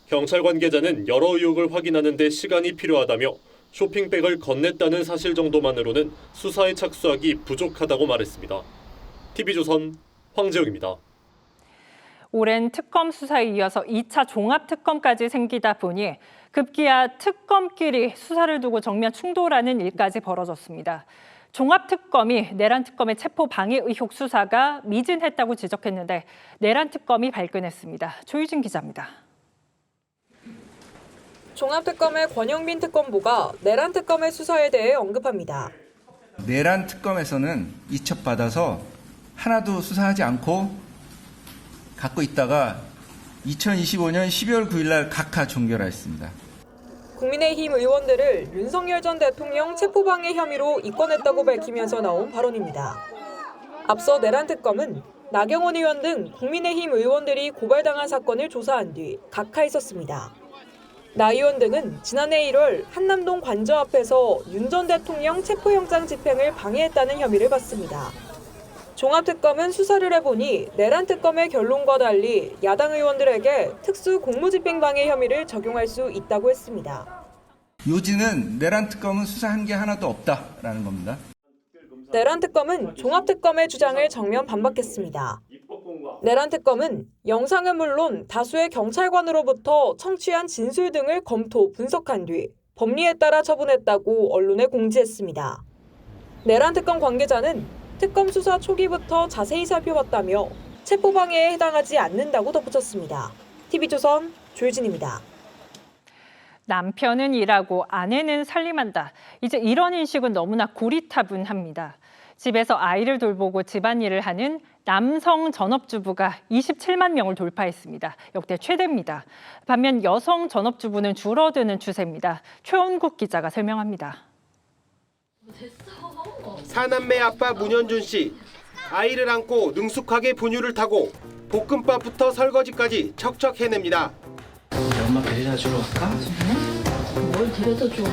경찰 관계자는 여러 의혹을 확인하는 데 시간이 필요하다며 쇼핑백을 건넸다는 사실 정도만으로는 수사에 착수하기 부족하다고 말했습니다. TV조선 황재욱입니다. 오랜 특검 수사에 이어서 2차 종합특검까지 생기다 보니 급기야 특검끼리 수사를 두고 정면 충돌하는 일까지 벌어졌습니다. 종합특검이 내란특검의 체포방해 의혹 수사가 미진했다고 지적했는데 내란특검이 발끈했습니다. 조유진 기자입니다. 종합특검의 권영빈 특검보가 내란특검의 수사에 대해 언급합니다. 내란특검에서는 이첩받아서 하나도 수사하지 않고 갖고 있다가 2025년 12월 9일 날 각하 종결하였습니다. 국민의힘 의원들을 윤석열 전 대통령 체포방해 혐의로 입건했다고 밝히면서 나온 발언입니다. 앞서 내란특검은 나경원 의원 등 국민의힘 의원들이 고발당한 사건을 조사한 뒤 각하했었습니다. 나 의원 등은 지난해 1월 한남동 관저 앞에서 윤 전 대통령 체포영장 집행을 방해했다는 혐의를 받습니다. 종합특검은 수사를 해보니 내란특검의 결론과 달리 야당 의원들에게 특수 공무집행방해 혐의를 적용할 수 있다고 했습니다. 요지는 내란특검은 수사한 게 하나도 없다라는 겁니다. 내란특검은 종합특검의 주장을 정면 반박했습니다. 내란특검은 영상은 물론 다수의 경찰관으로부터 청취한 진술 등을 검토, 분석한 뒤 법리에 따라 처분했다고 언론에 공지했습니다. 내란특검 관계자는 특검 수사 초기부터 자세히 살펴봤다며 체포방해에 해당하지 않는다고 덧붙였습니다. TV조선 조유진입니다. 남편은 일하고 아내는 살림한다. 이제 이런 인식은 너무나 고리타분합니다. 집에서 아이를 돌보고 집안일을 하는 남성 전업주부가 27만 명을 돌파했습니다. 역대 최대입니다. 반면 여성 전업주부는 줄어드는 추세입니다. 최원국 기자가 설명합니다. 사남매 아빠 문현준 씨. 아이를 안고 능숙하게 분유를 타고 볶음밥부터 설거지까지 척척 해냅니다. 엄마 데려다 주러 갈까? 뭘 데려다 줘?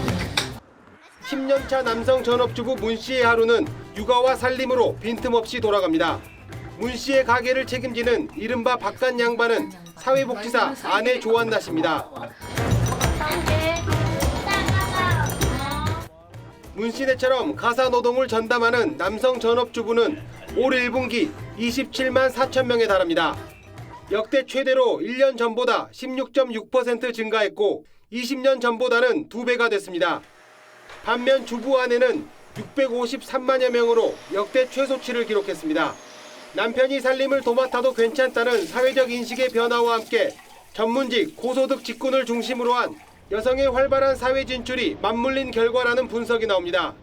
10년차 남성 전업주부 문 씨의 하루는 육아와 살림으로 빈틈없이 돌아갑니다. 문 씨의 가게를 책임지는 이른바 바깥 양반은 사회복지사 아내 조한나 씨입니다. 문 씨네처럼 가사노동을 전담하는 남성 전업주부는 올 1분기 27만 4천 명에 달합니다. 역대 최대로 1년 전보다 16.6% 증가했고 20년 전보다는 2배가 됐습니다. 반면 주부 아내는 653만여 명으로 역대 최소치를 기록했습니다. 남편이 살림을 도맡아도 괜찮다는 사회적 인식의 변화와 함께 전문직, 고소득 직군을 중심으로 한 여성의 활발한 사회 진출이 맞물린 결과라는 분석이 나옵니다.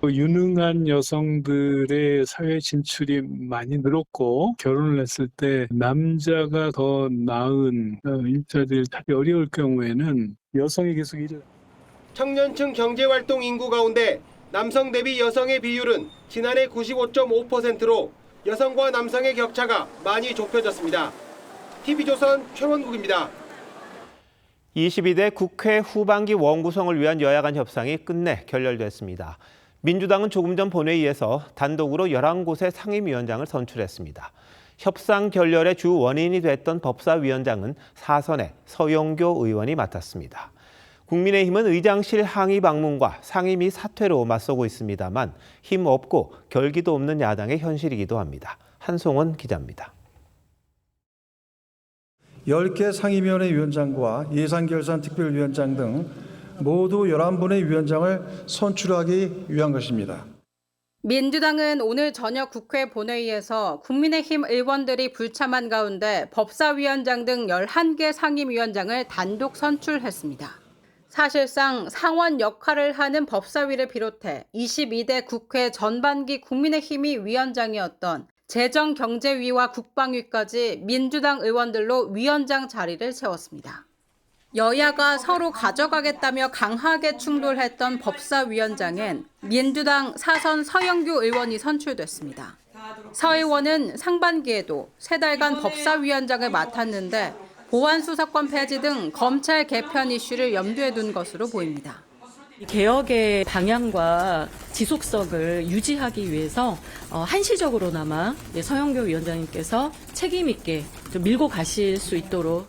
유능한 여성들의 사회 진출이 많이 늘었고 결혼을 했을 때 남자가 더 나은 일자리를 찾기 어려울 경우에는 여성이 계속 일을. 청년층 경제활동 인구 가운데 남성 대비 여성의 비율은 지난해 95.5%로 여성과 남성의 격차가 많이 좁혀졌습니다. TV조선 최원국입니다. 22대 국회 후반기 원구성을 위한 여야 간 협상이 끝내 결렬됐습니다. 민주당은 조금 전 본회의에서 단독으로 11곳의 상임위원장을 선출했습니다. 협상 결렬의 주 원인이 됐던 법사위원장은 사선의 서영교 의원이 맡았습니다. 국민의힘은 의장실 항의 방문과 상임위 사퇴로 맞서고 있습니다만 힘 없고 결기도 없는 야당의 현실이기도 합니다. 한송원 기자입니다. 10개 상임위원회 위원장과 예산결산특별위원장 등 모두 11분의 위원장을 선출하기 위한 것입니다. 민주당은 오늘 저녁 국회 본회의에서 국민의힘 의원들이 불참한 가운데 법사위원장 등 11개 상임위원장을 단독 선출했습니다. 사실상 상원 역할을 하는 법사위를 비롯해 22대 국회 전반기 국민의힘이 위원장이었던 재정경제위와 국방위까지 민주당 의원들로 위원장 자리를 채웠습니다. 여야가 서로 가져가겠다며 강하게 충돌했던 법사위원장엔 민주당 사선 서영교 의원이 선출됐습니다. 서 의원은 상반기에도 3달간 법사위원장을 맡았는데 보안수사권 폐지 등 검찰 개편 이슈를 염두에 둔 것으로 보입니다. 개혁의 방향과 지속성을 유지하기 위해서 한시적으로나마 서영교 위원장님께서 책임 있게 좀 밀고 가실 수 있도록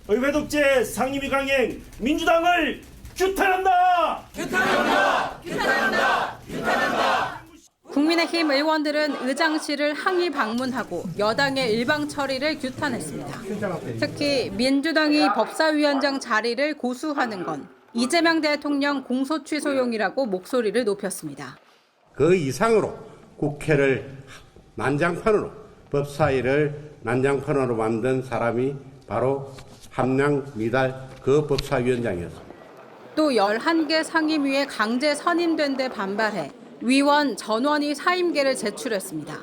의회 독재 상임위 강행 민주당을 규탄한다! 규탄한다! 규탄한다! 규탄한다! 국민의힘 의원들은 의장실을 항의 방문하고 여당의 일방 처리를 규탄했습니다. 특히 민주당이 법사위원장 자리를 고수하는 건 이재명 대통령 공소취소용이라고 목소리를 높였습니다. 그 이상으로 국회를 난장판으로, 법사위를 난장판으로 만든 사람이 바로 함량미달 그 법사위원장이었습니다. 또 11개 상임위에 강제 선임된 데 반발해 위원 전원이 사임계를 제출했습니다.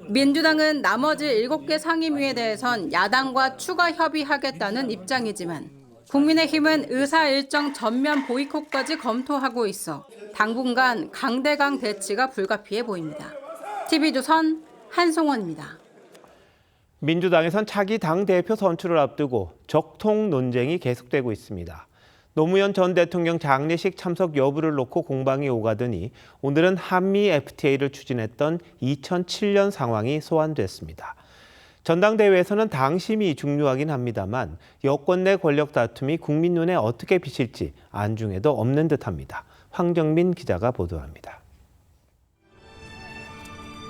민주당은 나머지 7개 상임위에 대해선 야당과 추가 협의하겠다는 입장이지만 국민의힘은 의사 일정 전면 보이콧까지 검토하고 있어 당분간 강대강 대치가 불가피해 보입니다. TV조선 한송원입니다. 민주당에선 차기 당대표 선출을 앞두고 적통 논쟁이 계속되고 있습니다. 노무현 전 대통령 장례식 참석 여부를 놓고 공방이 오가더니 오늘은 한미 FTA를 추진했던 2007년 상황이 소환됐습니다. 전당대회에서는 당심이 중요하긴 합니다만 여권 내 권력 다툼이 국민 눈에 어떻게 비칠지 안중에도 없는 듯합니다. 황정민 기자가 보도합니다.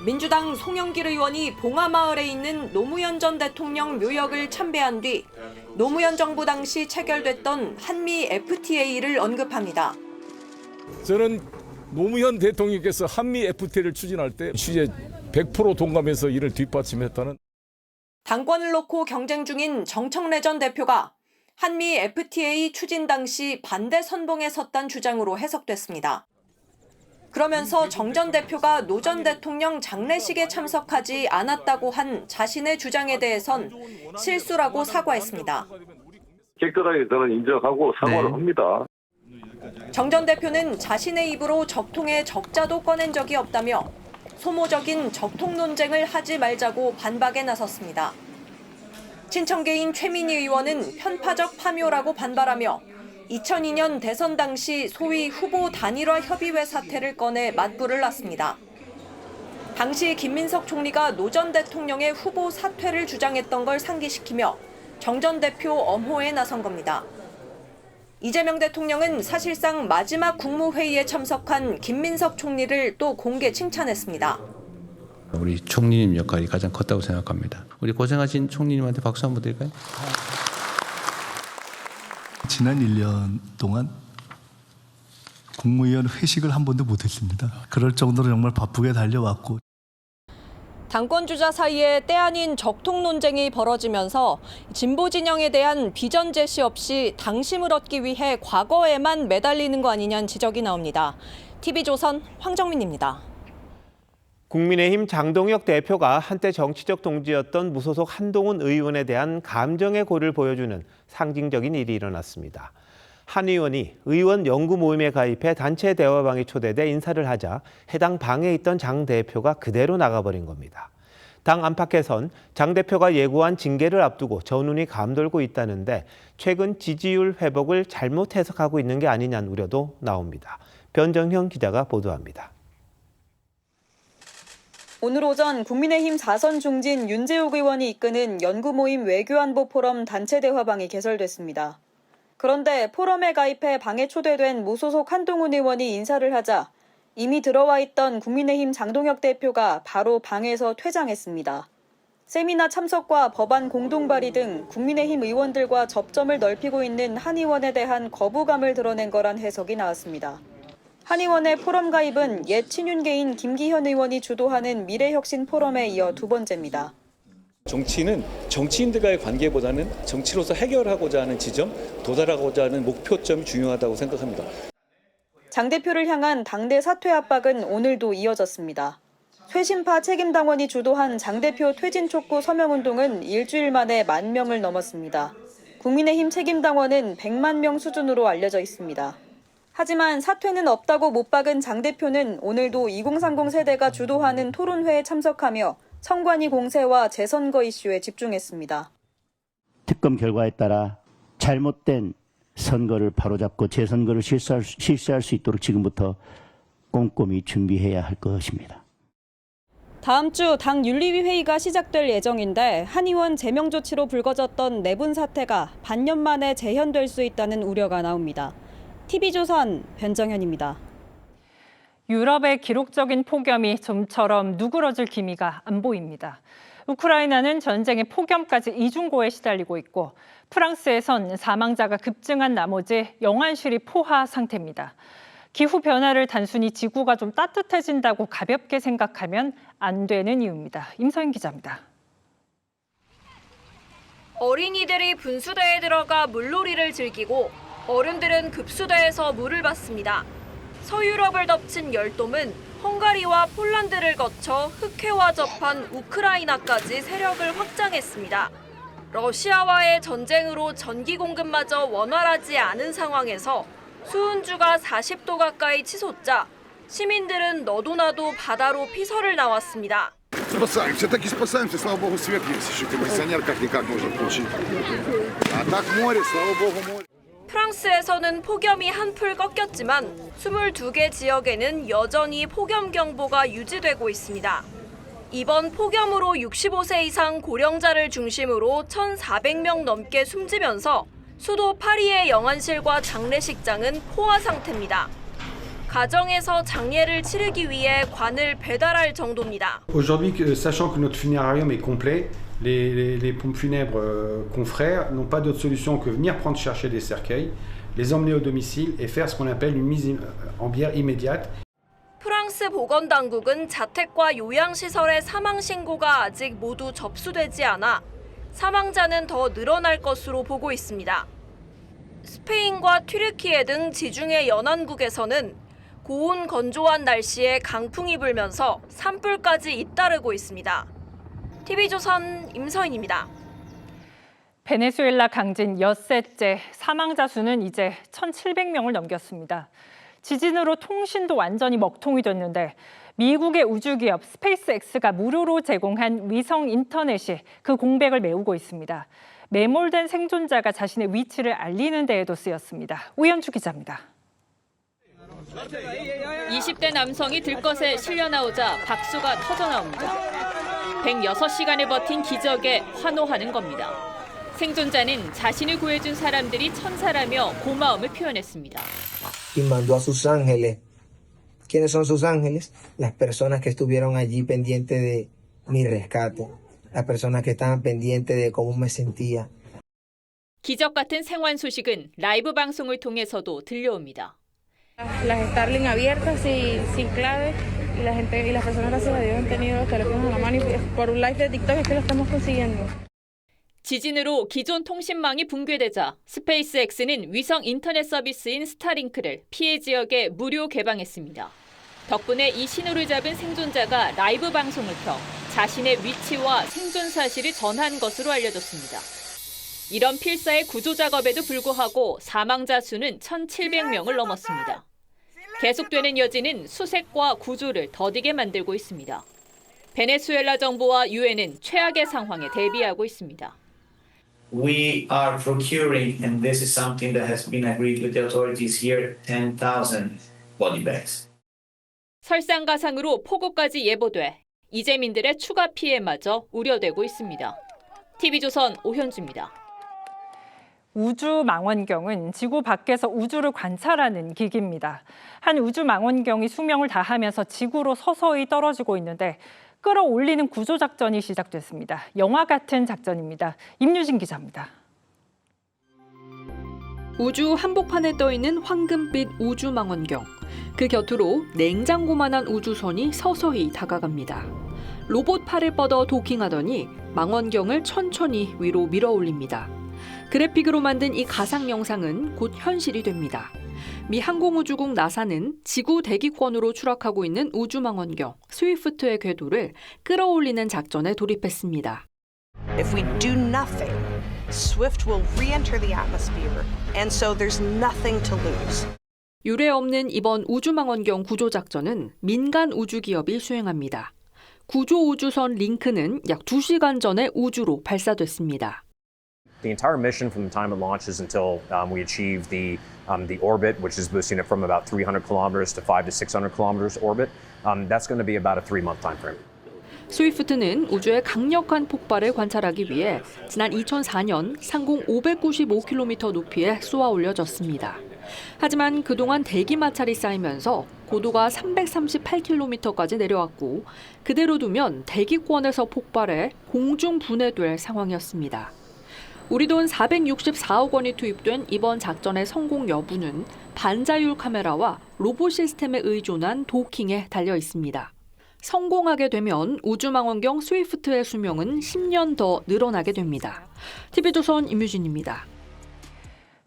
민주당 송영길 의원이 봉하마을에 있는 노무현 전 대통령 묘역을 참배한 뒤 노무현 정부 당시 체결됐던 한미 FTA를 언급합니다. 저는 노무현 대통령께서 한미 FTA를 추진할 때 취지에 100% 동감해서 이를 뒷받침했다는. 당권을 놓고 경쟁 중인 정청래 전 대표가 한미 FTA 추진 당시 반대 선봉에 섰다는 주장으로 해석됐습니다. 그러면서 정 전 대표가 노 전 대통령 장례식에 참석하지 않았다고 한 자신의 주장에 대해선 실수라고 사과했습니다. 깨끗하게 저는 인정하고 사과를 합니다. 정 전 대표는 자신의 입으로 적통의 적자도 꺼낸 적이 없다며 소모적인 적통 논쟁을 하지 말자고 반박에 나섰습니다. 친청계인 최민희 의원은 편파적 파묘라고 반발하며 2002년 대선 당시 소위 후보 단일화 협의회 사태를 꺼내 맞불을 놨습니다. 당시 김민석 총리가 노 전 대통령의 후보 사퇴를 주장했던 걸 상기시키며 정 전 대표 엄호에 나선 겁니다. 이재명 대통령은 사실상 마지막 국무회의에 참석한 김민석 총리를 또 공개 칭찬했습니다. 우리 총리님 역할이 가장 컸다고 생각합니다. 우리 고생하신 총리님한테 박수 한번 드릴까요? 지난 1년 동안 국무위원 회식을 한 번도 못했습니다. 그럴 정도로 정말 바쁘게 달려왔고. 당권주자 사이에 때 아닌 적통 논쟁이 벌어지면서 진보 진영에 대한 비전 제시 없이 당심을 얻기 위해 과거에만 매달리는 거 아니냐는 지적이 나옵니다. TV조선 황정민입니다. 국민의힘 장동혁 대표가 한때 정치적 동지였던 무소속 한동훈 의원에 대한 감정의 고를 보여주는 상징적인 일이 일어났습니다. 한 의원이 의원 연구 모임에 가입해 단체 대화방에 초대돼 인사를 하자 해당 방에 있던 장 대표가 그대로 나가버린 겁니다. 당 안팎에선 장 대표가 예고한 징계를 앞두고 전운이 감돌고 있다는데 최근 지지율 회복을 잘못 해석하고 있는 게 아니냐는 우려도 나옵니다. 변정형 기자가 보도합니다. 오늘 오전 국민의힘 4선 중진 윤재욱 의원이 이끄는 연구모임 외교안보 포럼 단체 대화방이 개설됐습니다. 그런데 포럼에 가입해 방에 초대된 무소속 한동훈 의원이 인사를 하자 이미 들어와 있던 국민의힘 장동혁 대표가 바로 방에서 퇴장했습니다. 세미나 참석과 법안 공동 발의 등 국민의힘 의원들과 접점을 넓히고 있는 한 의원에 대한 거부감을 드러낸 거란 해석이 나왔습니다. 한 의원의 포럼 가입은 옛 친윤계인 김기현 의원이 주도하는 미래혁신 포럼에 이어 두 번째입니다. 정치는 정치인들과의 관계보다는 정치로서 해결하고자 하는 지점, 도달하고자 하는 목표점이 중요하다고 생각합니다. 장 대표를 향한 당내 사퇴 압박은 오늘도 이어졌습니다. 쇄신파 책임당원이 주도한 장 대표 퇴진 촉구 서명운동은 일주일 만에 10,000명을 넘었습니다. 국민의힘 책임당원은 100만 명 수준으로 알려져 있습니다. 하지만 사퇴는 없다고 못 박은 장 대표는 오늘도 2030 세대가 주도하는 토론회에 참석하며 선관위 공세와 재선거 이슈에 집중했습니다. 특검 결과에 따라 잘못된 선거를 바로잡고 재선거를 실시할 수 있도록 지금부터 꼼꼼히 준비해야 할 것입니다. 다음 주 당 윤리위 회의가 시작될 예정인데 한 의원 제명 조치로 불거졌던 내분 사태가 반년 만에 재현될 수 있다는 우려가 나옵니다. TV조선 변정현입니다. 유럽의 기록적인 폭염이 좀처럼 누그러질 기미가 안 보입니다. 우크라이나는 전쟁의 폭염까지 이중고에 시달리고 있고 프랑스에선 사망자가 급증한 나머지 영안실이 포화 상태입니다. 기후변화를 단순히 지구가 좀 따뜻해진다고 가볍게 생각하면 안 되는 이유입니다. 임서인 기자입니다. 어린이들이 분수대에 들어가 물놀이를 즐기고 어른들은 급수대에서 물을 받습니다. 서유럽을 덮친 열돔은 헝가리와 폴란드를 거쳐 흑해와 접한 우크라이나까지 세력을 확장했습니다. 러시아와의 전쟁으로 전기 공급마저 원활하지 않은 상황에서 수은주가 40도 가까이 치솟자 시민들은 너도나도 바다로 피서를 나왔습니다. Спасаемся, так и спасаемся. Слава богу, свет есть. Еще кондиционер как-никак можно включить. А так море, слава богу, море. 프랑스에서는 폭염이 한풀 꺾였지만 22개 지역에는 여전히 폭염경보가 유지되고 있습니다. 이번 폭염으로 65세 이상 고령자를 중심으로 1,400명 넘게 숨지면서 수도 파리의 영안실과 장례식장은 포화 상태입니다. 가정에서 장례를 치르기 위해 관을 배달할 정도입니다. Aujourd'hui, sachant que notre funérarium est complet, les pompes funèbres confrères n'ont pas d'autre solution que venir prendre chercher des cercueils, les emmener au domicile et faire ce qu'on appelle une mise en bière immédiate. 프랑스 보건당국은 자택과 요양시설의 사망 신고가 아직 모두 접수되지 않아 사망자는 더 늘어날 것으로 보고 있습니다. 스페인과 튀르키예 등 지중해 연안국에서는 고온 건조한 날씨에 강풍이 불면서 산불까지 잇따르고 있습니다. TV조선 임서인입니다. 베네수엘라 강진 엿새째 사망자 수는 이제 1,700명을 넘겼습니다. 지진으로 통신도 완전히 먹통이 됐는데 미국의 우주기업 스페이스X가 무료로 제공한 위성 인터넷이 그 공백을 메우고 있습니다. 매몰된 생존자가 자신의 위치를 알리는 데에도 쓰였습니다. 우현주 기자입니다. 20대 남성이 들것에 실려 나오자 박수가 터져 나옵니다. 106시간을 버틴 기적에 환호하는 겁니다. 생존자는 자신을 구해준 사람들이 천사라며 고마움을 표현했습니다. Y mandó a sus ángeles. ¿Quiénes son sus ángeles? Las personas que estuvieron allí pendientes de mi rescate. Las personas que estaban pendientes de cómo me sentía. 기적 같은 생還소식은 라이브 방송을 통해서도 들려옵니다. Las Starlink abiertas y sin clave y la gente y las personas gracias a Dios han tenido los teléfonos a la mano y por un live de TikTok es que lo estamos consiguiendo. 지진으로 기존 통신망이 붕괴되자 스페이스X는 위성 인터넷 서비스인 스타링크를 피해 지역에 무료 개방했습니다. 덕분에 이 신호를 잡은 생존자가 라이브 방송을 켜 자신의 위치와 생존 사실을 전한 것으로 알려졌습니다. 이런 필사의 구조 작업에도 불구하고 사망자 수는 1,700명을 넘었습니다. 계속되는 여진은 수색과 구조를 더디게 만들고 있습니다. 베네수엘라 정부와 유엔은 최악의 상황에 대비하고 있습니다. We are procuring, and this is something that has been agreed with the authorities here, 10,000 body bags. 설상가상으로 폭우까지 예보돼 이재민들의 추가 피해마저 우려되고 있습니다. TV조선 오현주입니다. 우주망원경은 지구 밖에서 우주를 관찰하는 기기입니다. 한 우주망원경이 수명을 다하면서 지구로 서서히 떨어지고 있는데 끌어올리는 구조작전이 시작됐습니다. 영화 같은 작전입니다. 임유진 기자입니다. 우주 한복판에 떠있는 황금빛 우주망원경. 그 곁으로 냉장고만한 우주선이 서서히 다가갑니다. 로봇 팔을 뻗어 도킹하더니 망원경을 천천히 위로 밀어올립니다. 그래픽으로 만든 이 가상 영상은 곧 현실이 됩니다. 미 항공우주국 나사는 지구 대기권으로 추락하고 있는 우주망원경 스위프트의 궤도를 끌어올리는 작전에 돌입했습니다. If we do nothing, Swift will re-enter the atmosphere, and so there's nothing to lose. 유례 없는 이번 우주망원경 구조작전은 민간 우주기업이 수행합니다. 구조우주선 링크는 약 2시간 전에 우주로 발사됐습니다. The entire mission from the time it launches until we achieve the orbit, which is boosting it from about 300 kilometers to 500 to 600 kilometers orbit, that's going to be about a 3-month time frame. 스위프트는 우주의 강력한 폭발을 관찰하기 위해 지난 2004년 상공 595km 높이에 쏘아 올려졌습니다. 하지만 그동안 대기 마찰이 쌓이면서 고도가 338km까지 내려왔고 그대로 두면 대기권에서 폭발해 공중 분해될 상황이었습니다. 우리 돈 464억 원이 투입된 이번 작전의 성공 여부는 반자율 카메라와 로봇 시스템에 의존한 도킹에 달려 있습니다. 성공하게 되면 우주망원경 스위프트의 수명은 10년 더 늘어나게 됩니다. TV조선 임유진입니다.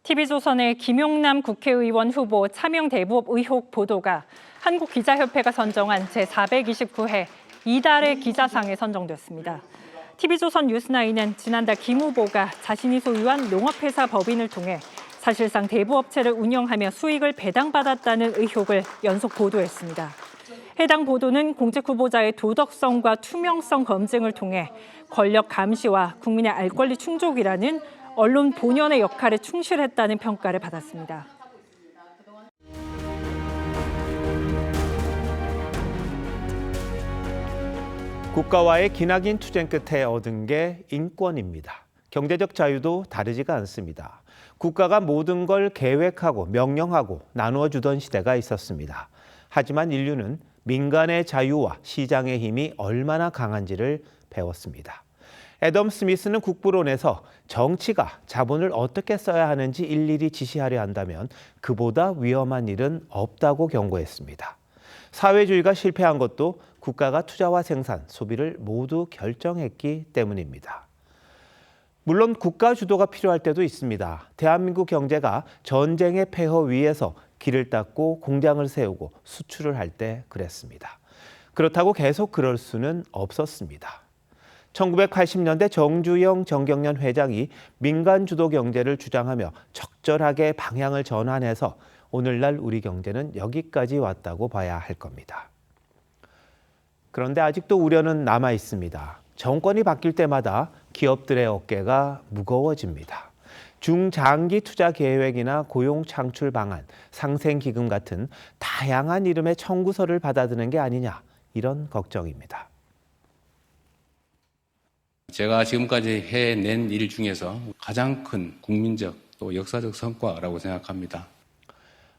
TV조선의 김용남 국회의원 후보 차명 대부업 의혹 보도가 한국기자협회가 선정한 제429회 이달의 기자상에 선정됐습니다. TV조선 뉴스9은 지난달 김 후보가 자신이 소유한 농업회사 법인을 통해 사실상 대부업체를 운영하며 수익을 배당받았다는 의혹을 연속 보도했습니다. 해당 보도는 공직 후보자의 도덕성과 투명성 검증을 통해 권력 감시와 국민의 알 권리 충족이라는 언론 본연의 역할에 충실했다는 평가를 받았습니다. 국가와의 기나긴 투쟁 끝에 얻은 게 인권입니다. 경제적 자유도 다르지가 않습니다. 국가가 모든 걸 계획하고 명령하고 나누어 주던 시대가 있었습니다. 하지만 인류는 민간의 자유와 시장의 힘이 얼마나 강한지를 배웠습니다. 애덤 스미스는 국부론에서 정치가 자본을 어떻게 써야 하는지 일일이 지시하려 한다면 그보다 위험한 일은 없다고 경고했습니다. 사회주의가 실패한 것도 국가가 투자와 생산, 소비를 모두 결정했기 때문입니다. 물론 국가 주도가 필요할 때도 있습니다. 대한민국 경제가 전쟁의 폐허 위에서 길을 닦고 공장을 세우고 수출을 할 때 그랬습니다. 그렇다고 계속 그럴 수는 없었습니다. 1980년대 정주영 정경련 회장이 민간 주도 경제를 주장하며 적절하게 방향을 전환해서 오늘날 우리 경제는 여기까지 왔다고 봐야 할 겁니다. 그런데 아직도 우려는 남아 있습니다. 정권이 바뀔 때마다 기업들의 어깨가 무거워집니다. 중장기 투자 계획이나 고용 창출 방안, 상생기금 같은 다양한 이름의 청구서를 받아드는 게 아니냐, 이런 걱정입니다. 제가 지금까지 해낸 일 중에서 가장 큰 국민적 또 역사적 성과라고 생각합니다.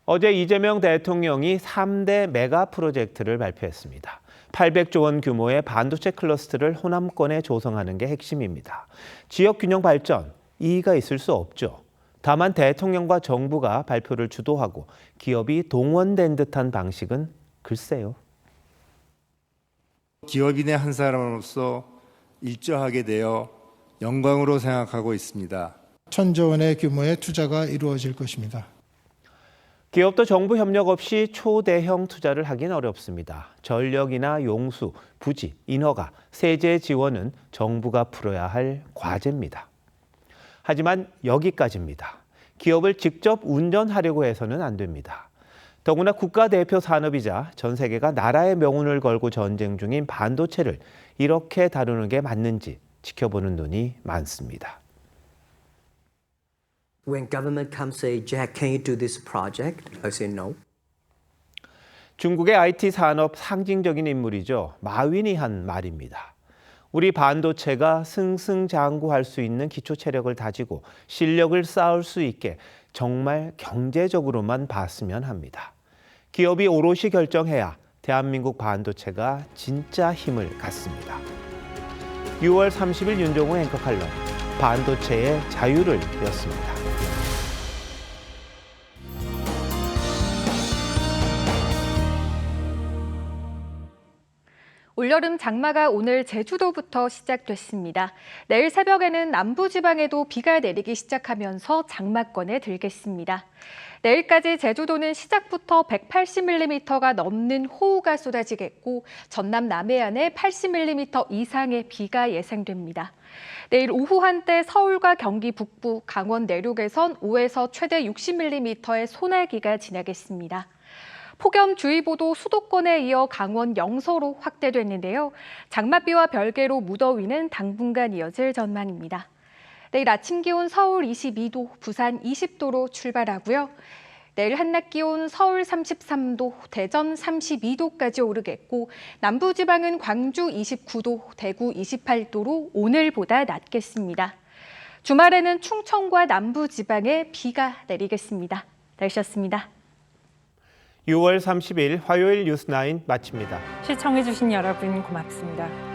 어제 이재명 대통령이 3대 메가 프로젝트를 발표했습니다. 800조 원 규모의 반도체 클러스터를 호남권에 조성하는 게 핵심입니다. 지역 균형 발전, 이의가 있을 수 없죠. 다만 대통령과 정부가 발표를 주도하고 기업이 동원된 듯한 방식은 글쎄요. 기업인의 한 사람으로서 일조하게 되어 영광으로 생각하고 있습니다. 1,000조 원의 규모의 투자가 이루어질 것입니다. 기업도 정부 협력 없이 초대형 투자를 하긴 어렵습니다. 전력이나 용수, 부지, 인허가, 세제 지원은 정부가 풀어야 할 과제입니다. 하지만 여기까지입니다. 기업을 직접 운전하려고 해서는 안 됩니다. 더구나 국가대표 산업이자 전 세계가 나라의 명운을 걸고 전쟁 중인 반도체를 이렇게 다루는 게 맞는지 지켜보는 눈이 많습니다. When government comes say, Jack, can you do this project? I say no. 중국의 IT 산업 상징적인 인물이죠. 마윈이 한 말입니다. 우리 반도체가 승승장구할 수 있는 기초 체력을 다지고 실력을 쌓을 수 있게 정말 경제적으로만 봤으면 합니다. 기업이 오롯이 결정해야 대한민국 반도체가 진짜 힘을 갖습니다. 6월 30일 윤종호 앵커 칼럼, 반도체의 자유를 였습니다. 올여름 장마가 오늘 제주도부터 시작됐습니다. 내일 새벽에는 남부지방에도 비가 내리기 시작하면서 장마권에 들겠습니다. 내일까지 제주도는 시작부터 180mm가 넘는 호우가 쏟아지겠고 전남 남해안에 80mm 이상의 비가 예상됩니다. 내일 오후 한때 서울과 경기 북부, 강원 내륙에선 5에서 최대 60mm의 소나기가 지나겠습니다. 폭염주의보도 수도권에 이어 강원 영서로 확대됐는데요. 장맛비와 별개로 무더위는 당분간 이어질 전망입니다. 내일 아침 기온 서울 22도, 부산 20도로 출발하고요. 내일 한낮 기온 서울 33도, 대전 32도까지 오르겠고 남부지방은 광주 29도, 대구 28도로 오늘보다 낮겠습니다. 주말에는 충청과 남부지방에 비가 내리겠습니다. 날씨였습니다. 6월 30일 화요일 뉴스9 마칩니다. 시청해주신 여러분 고맙습니다.